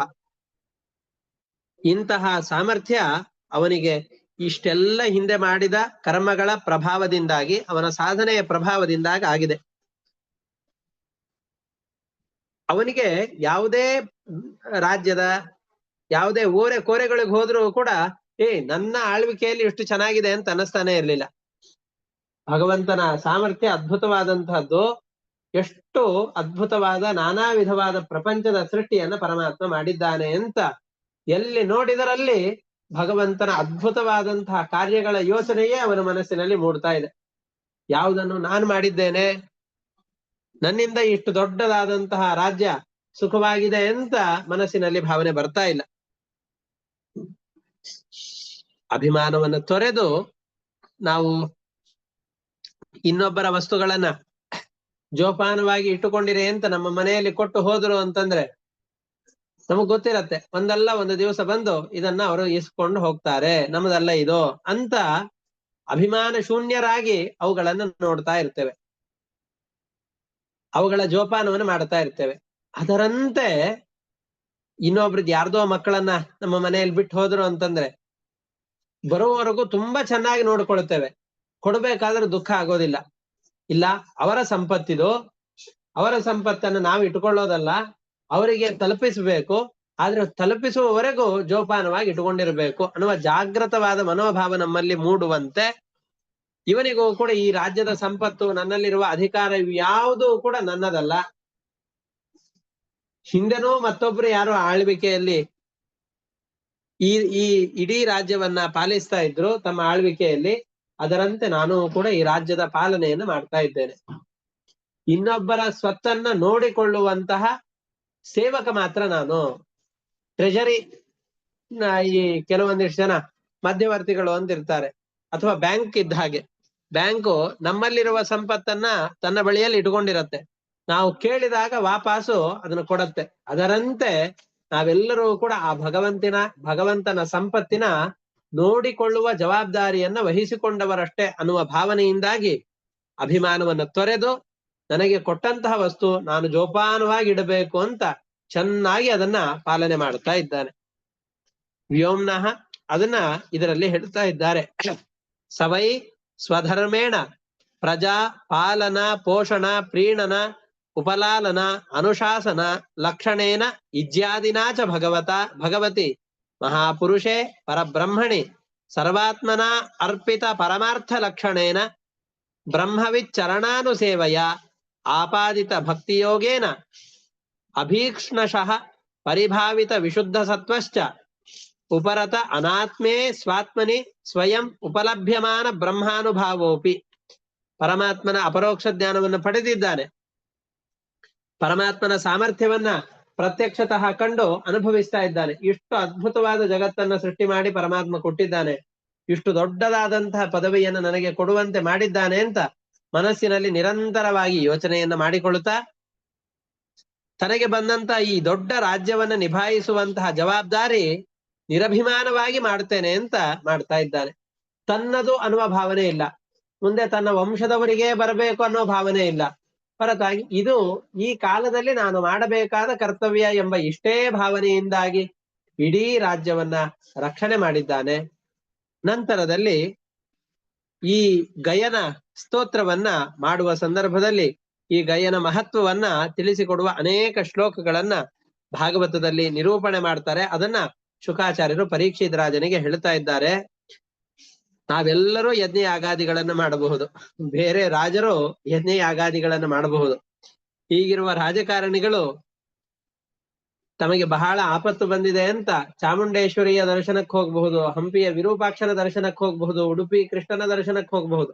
ಇಂತಹ ಸಾಮರ್ಥ್ಯ ಅವನಿಗೆ ಇಷ್ಟೆಲ್ಲ ಹಿಂದೆ ಮಾಡಿದ ಕರ್ಮಗಳ ಪ್ರಭಾವದಿಂದಾಗಿ, ಅವನ ಸಾಧನೆಯ ಪ್ರಭಾವದಿಂದಾಗಿ ಆಗಿದೆ. ಅವನಿಗೆ ಯಾವುದೇ ರಾಜ್ಯದ ಯಾವುದೇ ಕೋರೆಗಳಿಗೆ ಹೋದ್ರೂ ಕೂಡ ನನ್ನ ಆಳ್ವಿಕೆಯಲ್ಲಿ ಎಷ್ಟು ಚೆನ್ನಾಗಿದೆ ಅಂತ ಅನ್ನಿಸ್ತಾನೆ ಇರ್ಲಿಲ್ಲ. ಭಗವಂತನ ಸಾಮರ್ಥ್ಯ ಅದ್ಭುತವಾದಂತಹದ್ದು. ಎಷ್ಟು ಅದ್ಭುತವಾದ ನಾನಾ ವಿಧವಾದ ಪ್ರಪಂಚದ ಸೃಷ್ಟಿಯನ್ನ ಪರಮಾತ್ಮ ಮಾಡಿದ್ದಾನೆ ಅಂತ ಎಲ್ಲಿ ನೋಡಿದರಲ್ಲಿ ಭಗವಂತನ ಅದ್ಭುತವಾದಂತಹ ಕಾರ್ಯಗಳ ಯೋಚನೆಯೇ ಅವನ ಮನಸ್ಸಿನಲ್ಲಿ ಮೂಡ್ತಾ ಇದೆ. ಯಾವುದನ್ನು ನಾನು ಮಾಡಿದ್ದೇನೆ, ನನ್ನಿಂದ ಇಷ್ಟು ದೊಡ್ಡದಾದಂತಹ ರಾಜ್ಯ ಸುಖವಾಗಿದೆ ಅಂತ ಮನಸ್ಸಿನಲ್ಲಿ ಭಾವನೆ ಬರ್ತಾ ಇಲ್ಲ. ಅಭಿಮಾನವನ್ನು ತೊರೆದು ನಾವು ಇನ್ನೊಬ್ಬರ ವಸ್ತುಗಳನ್ನ ಜೋಪಾನವಾಗಿ ಇಟ್ಟುಕೊಂಡಿರಿ ಅಂತ ನಮ್ಮ ಮನೆಯಲ್ಲಿ ಕೊಟ್ಟು ಹೋದ್ರು ಅಂತಂದ್ರೆ ನಮಗ್ ಗೊತ್ತಿರತ್ತೆ, ಒಂದಲ್ಲ ಒಂದು ದಿವಸ ಬಂದು ಇದನ್ನ ಅವರು ಇಸ್ಕೊಂಡು ಹೋಗ್ತಾರೆ, ನಮ್ಮದಲ್ಲ ಇದು ಅಂತ ಅಭಿಮಾನ ಶೂನ್ಯರಾಗಿ ಅವುಗಳನ್ನ ನೋಡ್ತಾ ಇರ್ತೇವೆ, ಅವುಗಳ ಜೋಪಾನವನ್ನು ಮಾಡ್ತಾ ಇರ್ತೇವೆ. ಅದರಂತೆ ಇನ್ನೊಬ್ರದ್ದು ಯಾರ್ದೋ ಮಕ್ಕಳನ್ನ ನಮ್ಮ ಮನೆಯಲ್ಲಿ ಬಿಟ್ಟು ಹೋದ್ರು ಅಂತಂದ್ರೆ ಬರುವವರೆಗೂ ತುಂಬಾ ಚೆನ್ನಾಗಿ ನೋಡ್ಕೊಳ್ತೇವೆ, ಕೊಡ್ಬೇಕಾದ್ರೆ ದುಃಖ ಆಗೋದಿಲ್ಲ. ಇಲ್ಲ, ಅವರ ಸಂಪತ್ತಿದು, ಅವರ ಸಂಪತ್ತನ್ನು ನಾವು ಇಟ್ಕೊಳ್ಳೋದಲ್ಲ, ಅವರಿಗೆ ತಲುಪಿಸಬೇಕು. ಆದ್ರೆ ತಲುಪಿಸುವವರೆಗೂ ಜೋಪಾನವಾಗಿ ಇಟ್ಟುಕೊಂಡಿರಬೇಕು ಅನ್ನುವ ಜಾಗೃತವಾದ ಮನೋಭಾವ ನಮ್ಮಲ್ಲಿ ಮೂಡುವಂತೆ, ಇವನಿಗೂ ಕೂಡ ಈ ರಾಜ್ಯದ ಸಂಪತ್ತು, ನನ್ನಲ್ಲಿರುವ ಅಧಿಕಾರ ಯಾವುದೂ ಕೂಡ ನನ್ನದಲ್ಲ. ಹಿಂದೆನೂ ಮತ್ತೊಬ್ರು ಯಾರೋ ಆಳ್ವಿಕೆಯಲ್ಲಿ ಈ ಈ ಇಡೀ ರಾಜ್ಯವನ್ನ ಪಾಲಿಸ್ತಾ ಇದ್ರು ತಮ್ಮ ಆಳ್ವಿಕೆಯಲ್ಲಿ, ಅದರಂತೆ ನಾನು ಕೂಡ ಈ ರಾಜ್ಯದ ಪಾಲನೆಯನ್ನು ಮಾಡ್ತಾ ಇದ್ದೇನೆ. ಇನ್ನೊಬ್ಬರ ಸ್ವತ್ತನ್ನ ನೋಡಿಕೊಳ್ಳುವಂತಹ ಸೇವಕ ಮಾತ್ರ ನಾನು. ಟ್ರೆಜರಿ ಈ ಕೆಲವೊಂದಿಷ್ಟು ಜನ ಮಧ್ಯವರ್ತಿಗಳು ಅಂತಿರ್ತಾರೆ, ಅಥವಾ ಬ್ಯಾಂಕ್ ಇದ್ದ ಹಾಗೆ. ಬ್ಯಾಂಕು ನಮ್ಮಲ್ಲಿರುವ ಸಂಪತ್ತನ್ನ ತನ್ನ ಬಳಿಯಲ್ಲಿ ಇಟ್ಕೊಂಡಿರತ್ತೆ, ನಾವು ಕೇಳಿದಾಗ ವಾಪಸ್ಸು ಅದನ್ನು ಕೊಡತ್ತೆ. ಅದರಂತೆ ನಾವೆಲ್ಲರೂ ಕೂಡ ಆ ಭಗವಂತನ ಸಂಪತ್ತಿನ ನೋಡಿಕೊಳ್ಳುವ ಜವಾಬ್ದಾರಿಯನ್ನ ವಹಿಸಿಕೊಂಡವರಷ್ಟೇ ಅನ್ನುವ ಭಾವನೆಯಿಂದಾಗಿ ಅಭಿಮಾನವನ್ನು ತೊರೆದು, ನನಗೆ ಕೊಟ್ಟಂತಹ ವಸ್ತು ನಾನು ಜೋಪಾನವಾಗಿ ಇಡಬೇಕು ಅಂತ ಚೆನ್ನಾಗಿ ಅದನ್ನ ಪಾಲನೆ ಮಾಡ್ತಾ ಇದ್ದಾನೆ. ವ್ಯೋಮ್ನಃ ಅದನ್ನ ಇದರಲ್ಲಿ ಹೇಳ್ತಾ ಇದ್ದಾರೆ. ಸವೈ ಸ್ವಧರ್ಮೇಣ ಪ್ರಜಾ ಪಾಲನ ಪೋಷಣ ಪ್ರೀಣನ ಉಪಲಾಲನ ಅನುಶಾಸನ ಲಕ್ಷಣೇನ ಇಜ್ಯಾದಿನಾಚ ಭಗವತಿ ಮಹಾಪುರುಷೇ ಪರಬ್ರಹ್ಮಣಿ ಸರ್ವಾತ್ಮನ ಅರ್ಪಿತ ಪರಮಾರ್ಥ ಲಕ್ಷಣೇನ ಬ್ರಹ್ಮವಿಚ್ಚರಣಾನುಸೇವಯ ಆಪಾದಿತ ಭಕ್ತಿಯೋಗೇನ ಅಭೀಕ್ಷ್ಣಶಃ ಪರಿಭಾವಿತ ವಿಶುದ್ಧ ಸತ್ವಶ್ಚ ಉಪರತ ಅನಾತ್ಮೇ ಸ್ವಾತ್ಮನಿ ಸ್ವಯಂ ಉಪಲಭ್ಯಮಾನ ಬ್ರಹ್ಮಾನುಭಾವೋಪಿ. ಪರಮಾತ್ಮನ ಅಪರೋಕ್ಷ ಜ್ಞಾನವನ್ನು ಪಡೆದಿದ್ದಾನೆ, ಪರಮಾತ್ಮನ ಸಾಮರ್ಥ್ಯವನ್ನ ಪ್ರತ್ಯಕ್ಷತಃ ಕಂಡು ಅನುಭವಿಸ್ತಾ ಇದ್ದಾನೆ. ಇಷ್ಟು ಅದ್ಭುತವಾದ ಜಗತ್ತನ್ನ ಸೃಷ್ಟಿ ಮಾಡಿ ಪರಮಾತ್ಮ ಕೊಟ್ಟಿದ್ದಾನೆ, ಇಷ್ಟು ದೊಡ್ಡದಾದಂತಹ ಪದವಿಯನ್ನು ನನಗೆ ಕೊಡುವಂತೆ ಮಾಡಿದ್ದಾನೆ ಅಂತ ಮನಸ್ಸಿನಲ್ಲಿ ನಿರಂತರವಾಗಿ ಯೋಚನೆಯನ್ನ ಮಾಡಿಕೊಳ್ಳುತ್ತಾ, ತನಗೆ ಬಂದಂತ ಈ ದೊಡ್ಡ ರಾಜ್ಯವನ್ನ ನಿಭಾಯಿಸುವಂತಹ ಜವಾಬ್ದಾರಿ ನಿರಭಿಮಾನವಾಗಿ ಮಾಡ್ತೇನೆ ಅಂತ ಮಾಡ್ತಾ ಇದ್ದಾನೆ. ತನ್ನದು ಅನ್ನುವ ಭಾವನೆ ಇಲ್ಲ, ಮುಂದೆ ತನ್ನ ವಂಶದವರಿಗೆ ಬರಬೇಕು ಅನ್ನೋ ಭಾವನೆ ಇಲ್ಲ. ಹೊರತಾಗಿ ಇದು ಈ ಕಾಲದಲ್ಲಿ ನಾನು ಮಾಡಬೇಕಾದ ಕರ್ತವ್ಯ ಎಂಬ ಇಷ್ಟೇ ಭಾವನೆಯಿಂದಾಗಿ ಇಡೀ ರಾಜ್ಯವನ್ನ ರಕ್ಷಣೆ ಮಾಡಿದ್ದಾನೆ. ನಂತರದಲ್ಲಿ ಈ ಗಯನ ಸ್ತೋತ್ರವನ್ನ ಮಾಡುವ ಸಂದರ್ಭದಲ್ಲಿ ಈ ಗಯನ ಮಹತ್ವವನ್ನ ತಿಳಿಸಿಕೊಡುವ ಅನೇಕ ಶ್ಲೋಕಗಳನ್ನ ಭಾಗವತದಲ್ಲಿ ನಿರೂಪಣೆ ಮಾಡ್ತಾರೆ. ಅದನ್ನ ಶುಕಾಚಾರ್ಯರು ಪರೀಕ್ಷಿತ ರಾಜನಿಗೆ ಹೇಳ್ತಾ ಇದ್ದಾರೆ. ನಾವೆಲ್ಲರೂ ಯಜ್ಞ ಯಾಗಾದಿಗಳನ್ನು ಮಾಡಬಹುದು, ಬೇರೆ ರಾಜರು ಯಜ್ಞ ಯಾಗಾದಿಗಳನ್ನು ಮಾಡಬಹುದು. ಈಗಿರುವ ರಾಜಕಾರಣಿಗಳು ತಮಗೆ ಬಹಳ ಆಪತ್ತು ಬಂದಿದೆ ಅಂತ ಚಾಮುಂಡೇಶ್ವರಿಯ ದರ್ಶನಕ್ಕೆ ಹೋಗಬಹುದು, ಹಂಪಿಯ ವಿರೂಪಾಕ್ಷನ ದರ್ಶನಕ್ಕೆ ಹೋಗಬಹುದು, ಉಡುಪಿ ಕೃಷ್ಣನ ದರ್ಶನಕ್ಕೆ ಹೋಗಬಹುದು.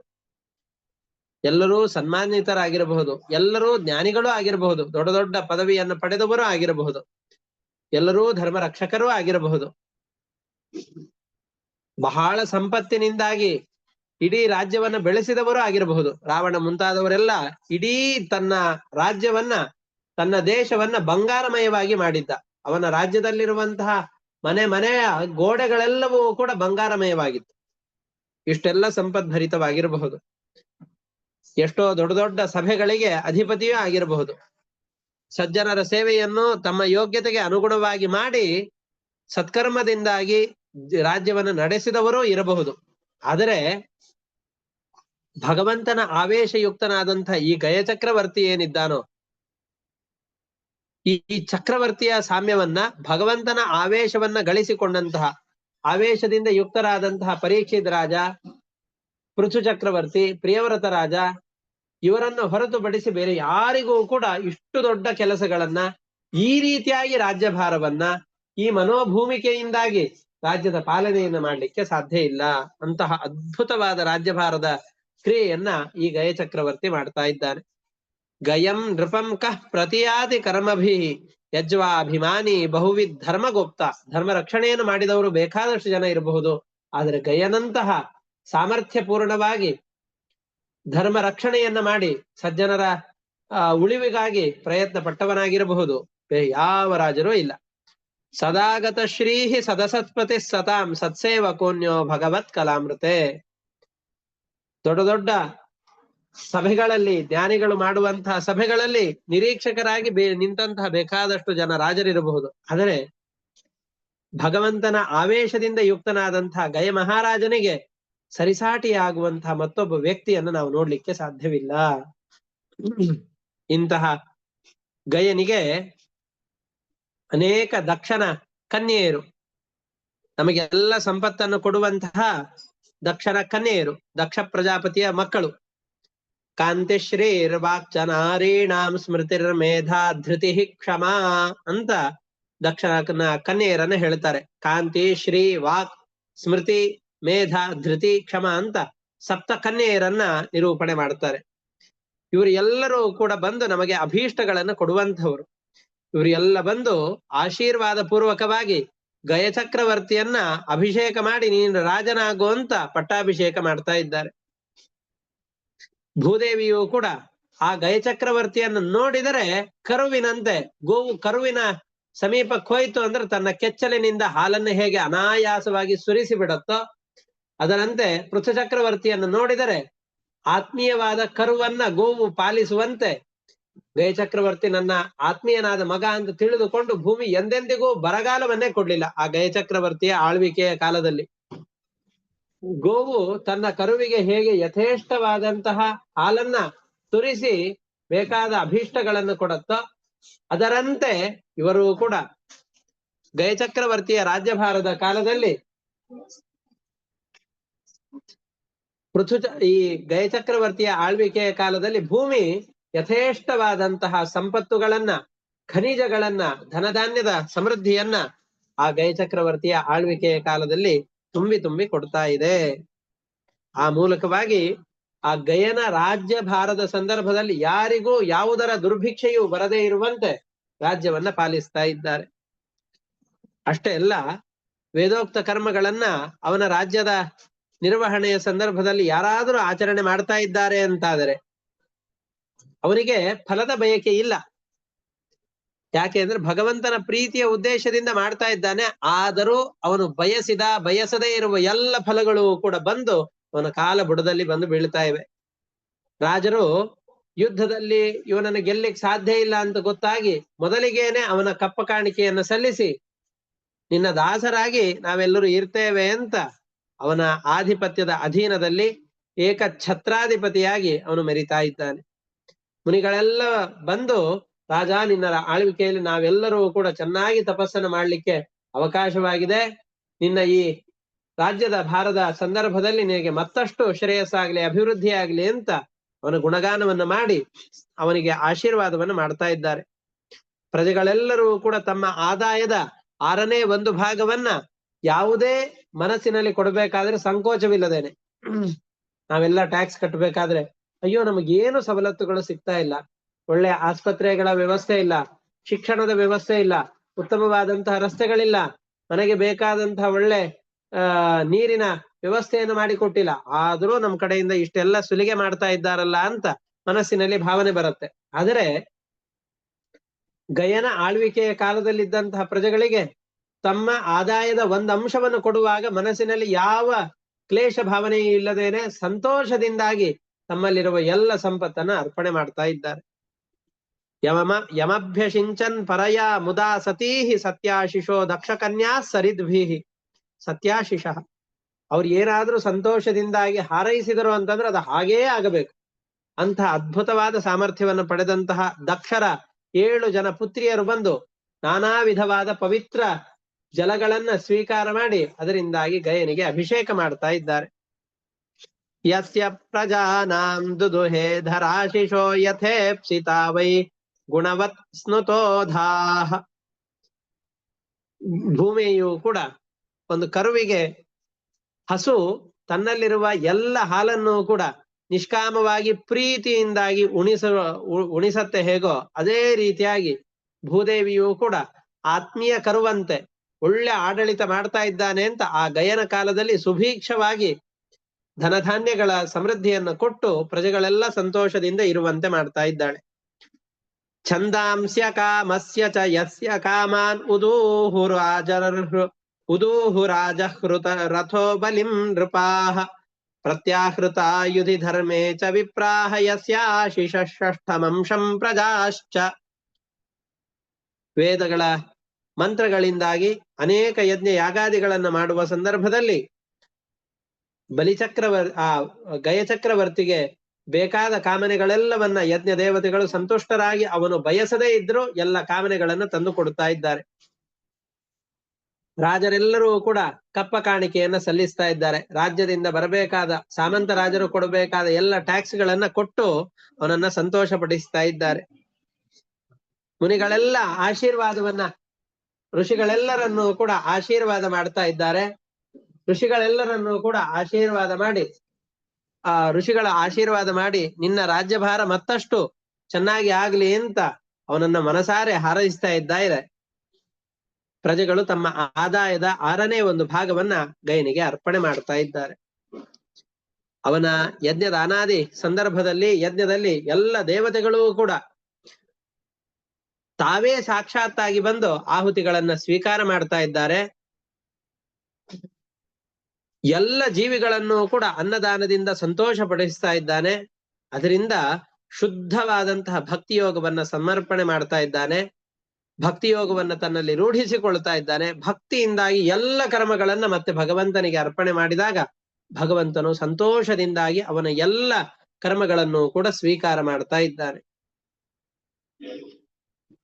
ಎಲ್ಲರೂ ಸನ್ಮಾನಿತರಾಗಿರಬಹುದು, ಎಲ್ಲರೂ ಜ್ಞಾನಿಗಳೂ ಆಗಿರಬಹುದು, ದೊಡ್ಡ ದೊಡ್ಡ ಪದವಿಯನ್ನು ಪಡೆದವರು ಆಗಿರಬಹುದು, ಎಲ್ಲರೂ ಧರ್ಮ ರಕ್ಷಕರೂ ಆಗಿರಬಹುದು. ಬಹಳ ಸಂಪತ್ತಿನಿಂದಾಗಿ ಇಡೀ ರಾಜ್ಯವನ್ನ ಬೆಳೆಸಿದವರು ಆಗಿರಬಹುದು. ರಾವಣ ಮುಂತಾದವರೆಲ್ಲ ಇಡೀ ತನ್ನ ರಾಜ್ಯವನ್ನ, ತನ್ನ ದೇಶವನ್ನ ಬಂಗಾರಮಯವಾಗಿ ಮಾಡಿದ್ದ. ಅವನ ರಾಜ್ಯದಲ್ಲಿರುವಂತಹ ಮನೆಯ ಗೋಡೆಗಳೆಲ್ಲವೂ ಕೂಡ ಬಂಗಾರಮಯವಾಗಿತ್ತು. ಇಷ್ಟೆಲ್ಲ ಸಂಪದ್ಭರಿತವಾಗಿರಬಹುದು. ಎಷ್ಟೋ ದೊಡ್ಡ ದೊಡ್ಡ ಸಭೆಗಳಿಗೆ ಅಧಿಪತಿಯೂ ಆಗಿರಬಹುದು. ಸಜ್ಜನರ ಸೇವೆಯನ್ನು ತಮ್ಮ ಯೋಗ್ಯತೆಗೆ ಅನುಗುಣವಾಗಿ ಮಾಡಿ ಸತ್ಕರ್ಮದಿಂದಾಗಿ ರಾಜ್ಯವನ್ನು ನಡೆಸಿದವರೂ ಇರಬಹುದು. ಆದರೆ ಭಗವಂತನ ಆವೇಶಯುಕ್ತನಾದಂತಹ ಈ ಗಯಚಕ್ರವರ್ತಿ ಏನಿದ್ದಾನೋ, ಈ ಚಕ್ರವರ್ತಿಯ ಸಾಮ್ಯವನ್ನ, ಭಗವಂತನ ಆವೇಶವನ್ನ ಗಳಿಸಿಕೊಂಡಂತಹ, ಆವೇಶದಿಂದ ಯುಕ್ತರಾದಂತಹ ಪರೀಕ್ಷಿತ ರಾಜ, ಪೃಥು ಚಕ್ರವರ್ತಿ, ಪ್ರಿಯವ್ರತ ರಾಜ, ಇವರನ್ನು ಹೊರತುಪಡಿಸಿ ಬೇರೆ ಯಾರಿಗೂ ಕೂಡ ಇಷ್ಟು ದೊಡ್ಡ ಕೆಲಸಗಳನ್ನ, ಈ ರೀತಿಯಾಗಿ ರಾಜ್ಯಭಾರವನ್ನ, ಈ ಮನೋಭೂಮಿಕೆಯಿಂದಾಗಿ ರಾಜ್ಯದ ಪಾಲನೆಯನ್ನ ಮಾಡ್ಲಿಕ್ಕೆ ಸಾಧ್ಯ ಇಲ್ಲ. ಅಂತಹ ಅದ್ಭುತವಾದ ರಾಜ್ಯಭಾರದ ಕ್ರಿಯೆಯನ್ನ ಈ ಗಯ ಚಕ್ರವರ್ತಿ ಮಾಡ್ತಾ ಇದ್ದಾನೆ. ಗಯಂ ನೃಪಂ ಕಃ ಪ್ರತಿಯಾದಿ ಕರ್ಮಭಿ ಯಜ್ವಾ ಅಭಿಮಾನಿ ಬಹುವಿಧ್ ಧರ್ಮಗುಪ್ತ. ಧರ್ಮ ರಕ್ಷಣೆಯನ್ನು ಮಾಡಿದವರು ಬೇಕಾದಷ್ಟು ಜನ ಇರಬಹುದು, ಆದರೆ ಗಯನಂತಹ ಸಾಮರ್ಥ್ಯಪೂರ್ಣವಾಗಿ ಧರ್ಮ ರಕ್ಷಣೆಯನ್ನ ಮಾಡಿ ಸಜ್ಜನರ ಉಳಿವಿಗಾಗಿ ಪ್ರಯತ್ನ ಪಟ್ಟವನಾಗಿರಬಹುದು ಯಾವ ರಾಜರೂ ಇಲ್ಲ. ಸದಾಗತ ಶ್ರೀಹಿ ಸದಸತ್ಪತಿ ಸತಾಂ ಸತ್ಸೇವಕೋನ್ಯೋ ಭಗವತ್ ಕಲಾಮೃತೆ. ದೊಡ್ಡ ದೊಡ್ಡ ಸಭೆಗಳಲ್ಲಿ, ಜ್ಞಾನಿಗಳು ಮಾಡುವಂತಹ ಸಭೆಗಳಲ್ಲಿ ನಿರೀಕ್ಷಕರಾಗಿ ನಿಂತಹ ಬೇಕಾದಷ್ಟು ಜನ ರಾಜರಿರಬಹುದು. ಆದರೆ ಭಗವಂತನ ಆವೇಶದಿಂದ ಯುಕ್ತನಾದಂತಹ ಗಯ ಮಹಾರಾಜನಿಗೆ ಸರಿಸಾಟಿಯಾಗುವಂತಹ ಮತ್ತೊಬ್ಬ ವ್ಯಕ್ತಿಯನ್ನು ನಾವು ನೋಡ್ಲಿಕ್ಕೆ ಸಾಧ್ಯವಿಲ್ಲ. ಇಂತಹ ಗಯನಿಗೆ ಅನೇಕ ದಕ್ಷನ ಕನ್ಯೆಯರು, ನಮಗೆಲ್ಲ ಸಂಪತ್ತನ್ನು ಕೊಡುವಂತಹ ದಕ್ಷನ ಕನ್ಯೆಯರು, ದಕ್ಷ ಪ್ರಜಾಪತಿಯ ಮಕ್ಕಳು. ಕಾಂತಿಶ್ರೀರ್ ವಾಕ್ಚನಾರೀಣಾಂ ಸ್ಮೃತಿರ್ ಮೇಧಾ ಧೃತಿ ಕ್ಷಮಾ ಅಂತ ದಕ್ಷನ ಕನ್ಯೆಯರನ್ನ ಹೇಳ್ತಾರೆ. ಕಾಂತಿ, ಶ್ರೀ, ವಾಕ್, ಸ್ಮೃತಿ, ಮೇಧ, ಧೃತಿ, ಕ್ಷಮ ಅಂತ ಸಪ್ತ ಕನ್ಯೆಯರನ್ನ ನಿರೂಪಣೆ ಮಾಡ್ತಾರೆ. ಇವರು ಎಲ್ಲರೂ ಕೂಡ ಬಂದು ನಮಗೆ ಅಭೀಷ್ಟಗಳನ್ನು ಕೊಡುವಂಥವ್ರು. ಇವರು ಎಲ್ಲ ಬಂದು ಆಶೀರ್ವಾದ ಪೂರ್ವಕವಾಗಿ ಗಯ ಚಕ್ರವರ್ತಿಯನ್ನ ಅಭಿಷೇಕ ಮಾಡಿ ನೀನು ರಾಜನಾಗುವಂತ ಪಟ್ಟಾಭಿಷೇಕ ಮಾಡ್ತಾ ಇದ್ದಾರೆ. ಭೂದೇವಿಯು ಕೂಡ ಆ ಗಯ ಚಕ್ರವರ್ತಿಯನ್ನು ನೋಡಿದರೆ ಕರುವಿನಂತೆ, ಗೋವು ಕರುವಿನ ಸಮೀಪಕ್ಕೆ ಹೋಯ್ತು ಅಂದ್ರೆ ತನ್ನ ಕೆಚ್ಚಲಿನಿಂದ ಹಾಲನ್ನು ಹೇಗೆ ಅನಾಯಾಸವಾಗಿ ಸುರಿಸಿ ಬಿಡುತ್ತೋ ಅದರಂತೆ ಪೃಥು ಚಕ್ರವರ್ತಿಯನ್ನು ನೋಡಿದರೆ ಆತ್ಮೀಯವಾದ ಕರುವನ್ನ ಗೋವು ಪಾಲಿಸುವಂತೆ ಗಯ ಚಕ್ರವರ್ತಿ ನನ್ನ ಆತ್ಮೀಯನಾದ ಮಗ ಅಂತ ತಿಳಿದುಕೊಂಡು ಭೂಮಿ ಎಂದೆಂದಿಗೂ ಬರಗಾಲವನ್ನೇ ಕೊಡ್ಲಿಲ್ಲ ಆ ಗಯ ಚಕ್ರವರ್ತಿಯ ಆಳ್ವಿಕೆಯ ಕಾಲದಲ್ಲಿ. ಗೋವು ತನ್ನ ಕರುವಿಗೆ ಹೇಗೆ ಯಥೇಷ್ಟವಾದಂತಹ ಹಾಲನ್ನ ಸುರಿಸಿ ಬೇಕಾದ ಅಭೀಷ್ಟಗಳನ್ನು ಕೊಡುತ್ತೋ ಅದರಂತೆ ಇವರು ಕೂಡ ಗಯ ಚಕ್ರವರ್ತಿಯ ರಾಜ್ಯಭಾರದ ಕಾಲದಲ್ಲಿ ಈ ಗಯ ಚಕ್ರವರ್ತಿಯ ಆಳ್ವಿಕೆಯ ಕಾಲದಲ್ಲಿ ಭೂಮಿ ಯಥೇಷ್ಟವಾದಂತಹ ಸಂಪತ್ತುಗಳನ್ನ, ಖನಿಜಗಳನ್ನ, ಧನಧಾನ್ಯದ ಸಮೃದ್ಧಿಯನ್ನ ಆ ಗಯ ಚಕ್ರವರ್ತಿಯ ಆಳ್ವಿಕೆಯ ಕಾಲದಲ್ಲಿ ತುಂಬಿ ಕೊಡ್ತಾ ಇದೆ. ಆ ಮೂಲಕವಾಗಿ ಆ ಗಯನ ರಾಜ್ಯಭಾರದ ಸಂದರ್ಭದಲ್ಲಿ ಯಾರಿಗೂ ಯಾವುದರ ದುರ್ಭಿಕ್ಷೆಯೂ ಬರದೇ ಇರುವಂತೆ ರಾಜ್ಯವನ್ನ ಪಾಲಿಸ್ತಾ ಇದ್ದಾರೆ. ಅಷ್ಟೇ ಅಲ್ಲ, ವೇದೋಕ್ತ ಕರ್ಮಗಳನ್ನ ಅವನ ರಾಜ್ಯದ ನಿರ್ವಹಣೆಯ ಸಂದರ್ಭದಲ್ಲಿ ಯಾರಾದರೂ ಆಚರಣೆ ಮಾಡ್ತಾ ಇದ್ದಾರೆ ಅಂತಾದರೆ ಅವನಿಗೆ ಫಲದ ಬಯಕೆ ಇಲ್ಲ. ಯಾಕೆ ಅಂದ್ರೆ ಭಗವಂತನ ಪ್ರೀತಿಯ ಉದ್ದೇಶದಿಂದ ಮಾಡ್ತಾ ಇದ್ದಾನೆ. ಆದರೂ ಅವನು ಬಯಸದೇ ಇರುವ ಎಲ್ಲ ಫಲಗಳು ಕೂಡ ಬಂದು ಅವನ ಕಾಲ ಬುಡದಲ್ಲಿ ಬಂದು ಬೀಳ್ತಾ ಇವೆ. ರಾಜರು ಯುದ್ಧದಲ್ಲಿ ಇವನನ್ನು ಗೆಲ್ಲಿಕ್ ಸಾಧ್ಯ ಇಲ್ಲ ಅಂತ ಗೊತ್ತಾಗಿ ಮೊದಲಿಗೇನೆ ಅವನ ಕಪ್ಪ ಕಾಣಿಕೆಯನ್ನು ಸಲ್ಲಿಸಿ ನಿನ್ನ ದಾಸರಾಗಿ ನಾವೆಲ್ಲರೂ ಇರ್ತೇವೆ ಅಂತ ಅವನ ಆಧಿಪತ್ಯದ ಅಧೀನದಲ್ಲಿ ಏಕ ಛತ್ರಾಧಿಪತಿಯಾಗಿ ಅವನು ಮೆರಿತಾ ಇದ್ದಾನೆ. ಮುನಿಗಳೆಲ್ಲ ಬಂದು ರಾಜ ನಿನ್ನ ಆಳ್ವಿಕೆಯಲ್ಲಿ ನಾವೆಲ್ಲರೂ ಕೂಡ ಚೆನ್ನಾಗಿ ತಪಸ್ಸನ್ನು ಮಾಡ್ಲಿಕ್ಕೆ ಅವಕಾಶವಾಗಿದೆ. ನಿನ್ನ ಈ ರಾಜ್ಯದ ಭಾರದ ಸಂದರ್ಭದಲ್ಲಿ ನಿನಗೆ ಮತ್ತಷ್ಟು ಶ್ರೇಯಸ್ಸಾಗ್ಲಿ, ಅಭಿವೃದ್ಧಿ ಆಗ್ಲಿ ಅಂತ ಅವನ ಗುಣಗಾನವನ್ನು ಮಾಡಿ ಅವನಿಗೆ ಆಶೀರ್ವಾದವನ್ನು ಮಾಡ್ತಾ ಇದ್ದಾರೆ. ಪ್ರಜೆಗಳೆಲ್ಲರೂ ಕೂಡ ತಮ್ಮ ಆದಾಯದ 1/6 ಭಾಗವನ್ನ ಯಾವುದೇ ಮನಸ್ಸಿನಲ್ಲಿ ಕೊಡಬೇಕಾದ್ರೆ ಸಂಕೋಚವಿಲ್ಲದೇನೆ, ನಾವೆಲ್ಲ ಟ್ಯಾಕ್ಸ್ ಕಟ್ಟಬೇಕಾದ್ರೆ ಅಯ್ಯೋ ನಮಗೇನು ಸವಲತ್ತುಗಳು ಸಿಗ್ತಾ ಇಲ್ಲ, ಒಳ್ಳೆ ಆಸ್ಪತ್ರೆಗಳ ವ್ಯವಸ್ಥೆ ಇಲ್ಲ, ಶಿಕ್ಷಣದ ವ್ಯವಸ್ಥೆ ಇಲ್ಲ, ಉತ್ತಮವಾದಂತಹ ರಸ್ತೆಗಳಿಲ್ಲ, ನನಗೆ ಬೇಕಾದಂತಹ ಒಳ್ಳೆ ನೀರಿನ ವ್ಯವಸ್ಥೆಯನ್ನು ಮಾಡಿಕೊಟ್ಟಿಲ್ಲ, ಆದ್ರೂ ನಮ್ಮ ಕಡೆಯಿಂದ ಇಷ್ಟೆಲ್ಲ ಸುಲಿಗೆ ಮಾಡ್ತಾ ಇದ್ದಾರಲ್ಲ ಅಂತ ಮನಸ್ಸಿನಲ್ಲಿ ಭಾವನೆ ಬರುತ್ತೆ. ಆದರೆ ಗಯನ ಆಳ್ವಿಕೆಯ ಕಾಲದಲ್ಲಿದ್ದಂತಹ ಪ್ರಜೆಗಳಿಗೆ ತಮ್ಮ ಆದಾಯದ 1 ಅಂಶವನ್ನು ಕೊಡುವಾಗ ಮನಸ್ಸಿನಲ್ಲಿ ಯಾವ ಕ್ಲೇಶ ಭಾವನೆಯೂ ಇಲ್ಲದೇನೆ ಸಂತೋಷದಿಂದಾಗಿ ತಮ್ಮಲ್ಲಿರುವ ಎಲ್ಲ ಸಂಪತ್ತನ್ನ ಅರ್ಪಣೆ ಮಾಡ್ತಾ ಇದ್ದಾರೆ. ಯಮಭ್ಯಸಿಂಚನ್ ಪರಯ ಮುದಾ ಸತೀಹಿ ಸತ್ಯಾಶಿಷೋ ದಕ್ಷ ಕನ್ಯಾ ಸರಿದ್ಭೀಹಿ. ಸತ್ಯಾಶಿಷ, ಅವ್ರು ಏನಾದ್ರೂ ಸಂತೋಷದಿಂದಾಗಿ ಹಾರೈಸಿದರು ಅಂತಂದ್ರೆ ಅದು ಹಾಗೇ ಆಗಬೇಕು. ಅಂತಹ ಅದ್ಭುತವಾದ ಸಾಮರ್ಥ್ಯವನ್ನು ಪಡೆದಂತಹ ದಕ್ಷರ 7 ಜನ ಪುತ್ರಿಯರು ಬಂದು ನಾನಾ ವಿಧವಾದ ಪವಿತ್ರ ಜಲಗಳನ್ನ ಸ್ವೀಕಾರ ಮಾಡಿ ಅದರಿಂದಾಗಿ ಗಯನಿಗೆ ಅಭಿಷೇಕ ಮಾಡ್ತಾ ಇದ್ದಾರೆ. ಯಸ್ಯ ಪ್ರಜಾನಾಂ ದುದುಹೇ ಧರಾಶಿಷೋ ಯಥೇಪ್ಸಿತಾ ವೈ ಗುಣವತ್ ಸ್ನುತೋಧಾಹ. ಭೂಮಿಯು ಕೂಡ ಒಂದು ಕರುವಿಗೆ ಹಸು ತನ್ನಲ್ಲಿರುವ ಎಲ್ಲ ಹಾಲನ್ನು ಕೂಡ ನಿಷ್ಕಾಮವಾಗಿ ಪ್ರೀತಿಯಿಂದಾಗಿ ಉಣಿಸತ್ತೆ ಹೇಗೋ ಅದೇ ರೀತಿಯಾಗಿ ಭೂದೇವಿಯು ಕೂಡ ಆತ್ಮೀಯ ಕರುವಂತೆ ಒಳ್ಳೆ ಆಡಳಿತ ಮಾಡ್ತಾ ಇದ್ದಾನೆ ಅಂತ ಆ ಗಯನ ಕಾಲದಲ್ಲಿ ಸುಭೀಕ್ಷವಾಗಿ ಧನಧಾನ್ಯಗಳ ಸಮೃದ್ಧಿಯನ್ನು ಕೊಟ್ಟು ಪ್ರಜೆಗಳೆಲ್ಲ ಸಂತೋಷದಿಂದ ಇರುವಂತೆ ಮಾಡ್ತಾ ಇದ್ದಾಳೆ. ಛಂದಾಂಸ್ಯ ಕಾಮಸ್ಯ ಚ ಯಸ್ಯ ಕಾಮಾನ್ ಉದೂಹು ರಾಜಹೃತ ರಥೋ ಬಲಿಂ ನೃಪಾಹ ಪ್ರತ್ಯಾಹೃತ ಯುಧಿ ಧರ್ಮೇ ಚ ವಿಪ್ರಾಹ ಯಸ್ಯಾಶಿಷ ಷಷ್ಠಮಂಶಂ ಪ್ರಜಾಶ್ಚ. ವೇದಗಳ ಮಂತ್ರಗಳಿಂದಾಗಿ ಅನೇಕ ಯಜ್ಞ ಯಾಗಾದಿಗಳನ್ನ ಮಾಡುವ ಸಂದರ್ಭದಲ್ಲಿ ಗಯಚಕ್ರವರ್ತಿಗೆ ಬೇಕಾದ ಕಾಮನೆಗಳೆಲ್ಲವನ್ನ ಯಜ್ಞ ದೇವತೆಗಳು ಸಂತುಷ್ಟರಾಗಿ ಅವನು ಬಯಸದೇ ಇದ್ರೂ ಎಲ್ಲ ಕಾಮನೆಗಳನ್ನು ತಂದು ಕೊಡುತ್ತಾ ಇದ್ದಾರೆ. ರಾಜರೆಲ್ಲರೂ ಕೂಡ ಕಪ್ಪ ಕಾಣಿಕೆಯನ್ನ ಸಲ್ಲಿಸ್ತಾ ಇದ್ದಾರೆ. ರಾಜ್ಯದಿಂದ ಬರಬೇಕಾದ ಸಾಮಂತ ರಾಜರು ಕೊಡಬೇಕಾದ ಎಲ್ಲ ಟ್ಯಾಕ್ಸ್ ಗಳನ್ನ ಕೊಟ್ಟು ಅವನನ್ನ ಸಂತೋಷ ಪಡಿಸ್ತಾ ಇದ್ದಾರೆ. ಮುನಿಗಳೆಲ್ಲ ಆಶೀರ್ವಾದವನ್ನ ಋಷಿಗಳೆಲ್ಲರನ್ನೂ ಕೂಡ ಆಶೀರ್ವಾದ ಮಾಡ್ತಾ ಇದ್ದಾರೆ. ಋಷಿಗಳೆಲ್ಲರನ್ನೂ ಕೂಡ ಆಶೀರ್ವಾದ ಮಾಡಿ ಋಷಿಗಳ ಆಶೀರ್ವಾದ ಮಾಡಿ ನಿನ್ನ ರಾಜ್ಯಭಾರ ಮತ್ತಷ್ಟು ಚೆನ್ನಾಗಿ ಆಗ್ಲಿ ಅಂತ ಅವನನ್ನ ಮನಸಾರೆ ಹಾರೈಸ್ತಾ ಇದ್ದಾರೆ. ಪ್ರಜೆಗಳು ತಮ್ಮ ಆದಾಯದ 6ನೇ ಒಂದು ಭಾಗವನ್ನ ಗಯನಿಗೆ ಅರ್ಪಣೆ ಮಾಡ್ತಾ ಇದ್ದಾರೆ. ಅವನ ಯಜ್ಞದ ಅನಾದಿ ಸಂದರ್ಭದಲ್ಲಿ ಯಜ್ಞದಲ್ಲಿ ಎಲ್ಲ ದೇವತೆಗಳು ಕೂಡ ತಾವೇ ಸಾಕ್ಷಾತ್ತಾಗಿ ಬಂದು ಆಹುತಿಗಳನ್ನ ಸ್ವೀಕಾರ ಮಾಡ್ತಾ ಇದ್ದಾರೆ. ಎಲ್ಲ ಜೀವಿಗಳನ್ನು ಕೂಡ ಅನ್ನದಾನದಿಂದ ಸಂತೋಷ ಪಡಿಸ್ತಾ ಇದ್ದಾನೆ. ಅದರಿಂದ ಶುದ್ಧವಾದಂತಹ ಭಕ್ತಿಯೋಗವನ್ನ ಸಮರ್ಪಣೆ ಮಾಡ್ತಾ ಇದ್ದಾನೆ. ಭಕ್ತಿಯೋಗವನ್ನ ತನ್ನಲ್ಲಿ ರೂಢಿಸಿಕೊಳ್ತಾ ಇದ್ದಾನೆ. ಭಕ್ತಿಯಿಂದಾಗಿ ಎಲ್ಲ ಕರ್ಮಗಳನ್ನ ಮತ್ತೆ ಭಗವಂತನಿಗೆ ಅರ್ಪಣೆ ಮಾಡಿದಾಗ ಭಗವಂತನು ಸಂತೋಷದಿಂದಾಗಿ ಅವನ ಎಲ್ಲ ಕರ್ಮಗಳನ್ನು ಕೂಡ ಸ್ವೀಕಾರ ಮಾಡ್ತಾ ಇದ್ದಾನೆ.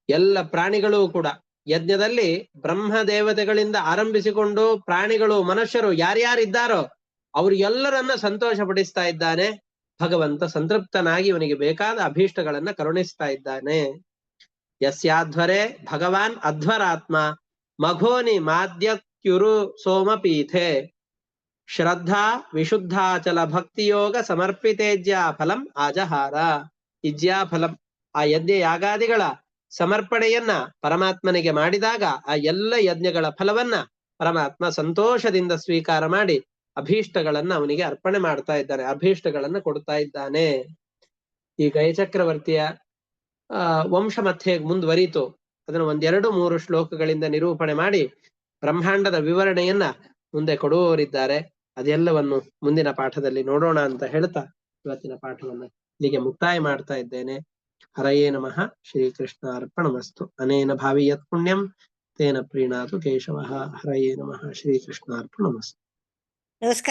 ಎಲ್ಲ ಪ್ರಾಣಿಗಳು ಕೂಡ ಯಜ್ಞದಲ್ಲಿ ಬ್ರಹ್ಮ ದೇವತೆಗಳಿಂದ ಆರಂಭಿಸಿಕೊಂಡು ಪ್ರಾಣಿಗಳು ಮನುಷ್ಯರು ಯಾರ್ಯಾರಿದ್ದಾರೋ ಅವರು ಎಲ್ಲರನ್ನ ಸಂತೋಷ ಪಡಿಸ್ತಾ ಇದ್ದಾನೆ. ಭಗವಂತ ಸಂತೃಪ್ತನಾಗಿ ಇವನಿಗೆ ಬೇಕಾದ ಅಭೀಷ್ಟಗಳನ್ನ ಕರುಣಿಸ್ತಾ ಇದ್ದಾನೆ. ಯಸ್ಯಾಧ್ವರೇ ಭಗವಾನ್ ಅಧ್ವರಾತ್ಮ ಮಘೋನಿ ಮಾದ್ಯತ್ಯುರು ಸೋಮಪೀಠೆ ಶ್ರದ್ಧಾ ವಿಶುದ್ಧಾಚಲ ಭಕ್ತಿಯೋಗ ಸಮರ್ಪಿತೇಜ್ಯಾ ಫಲಂ ಆಜಹಾರ. ಇಜ್ಯಾ ಫಲಂ, ಆ ಯಜ್ಞ ಯಾಗಾದಿಗಳ ಸಮರ್ಪಣೆಯನ್ನ ಪರಮಾತ್ಮನಿಗೆ ಮಾಡಿದಾಗ ಆ ಎಲ್ಲ ಯಜ್ಞಗಳ ಫಲವನ್ನ ಪರಮಾತ್ಮ ಸಂತೋಷದಿಂದ ಸ್ವೀಕಾರ ಮಾಡಿ ಅಭೀಷ್ಟಗಳನ್ನ ಅವನಿಗೆ ಅರ್ಪಣೆ ಮಾಡ್ತಾ ಇದ್ದಾನೆ, ಅಭೀಷ್ಟಗಳನ್ನ ಕೊಡ್ತಾ ಇದ್ದಾನೆ. ಈ ಗಯಚಕ್ರವರ್ತಿಯ ವಂಶ ಮತ್ತೆ ಮುಂದುವರಿತು. ಅದನ್ನು 1-2-3 ಶ್ಲೋಕಗಳಿಂದ ನಿರೂಪಣೆ ಮಾಡಿ ಬ್ರಹ್ಮಾಂಡದ ವಿವರಣೆಯನ್ನ ಮುಂದೆ ಕೊಡುವವರಿದ್ದಾರೆ. ಅದೆಲ್ಲವನ್ನು ಮುಂದಿನ ಪಾಠದಲ್ಲಿ ನೋಡೋಣ ಅಂತ ಹೇಳ್ತಾ ಇವತ್ತಿನ ಪಾಠವನ್ನ ಇಲ್ಲಿಗೆ ಮುಕ್ತಾಯ ಮಾಡ್ತಾ ಇದ್ದೇನೆ. ಹರಯೇ ನಮಃ. ಶ್ರೀಕೃಷ್ಣ ಅರ್ಪಣಮಸ್ತು. ಅನೇನ ಭಾವಿ ಯತ್ ಪುಣ್ಯಂ ತೇನ ಪ್ರೀಣಾತು ಕೇಶವಃ. ಹರಯೇ ನಮಃ. ಶ್ರೀಕೃಷ್ಣ ಅರ್ಪಣಮಸ್ತು. ನಮಸ್ಕಾರ.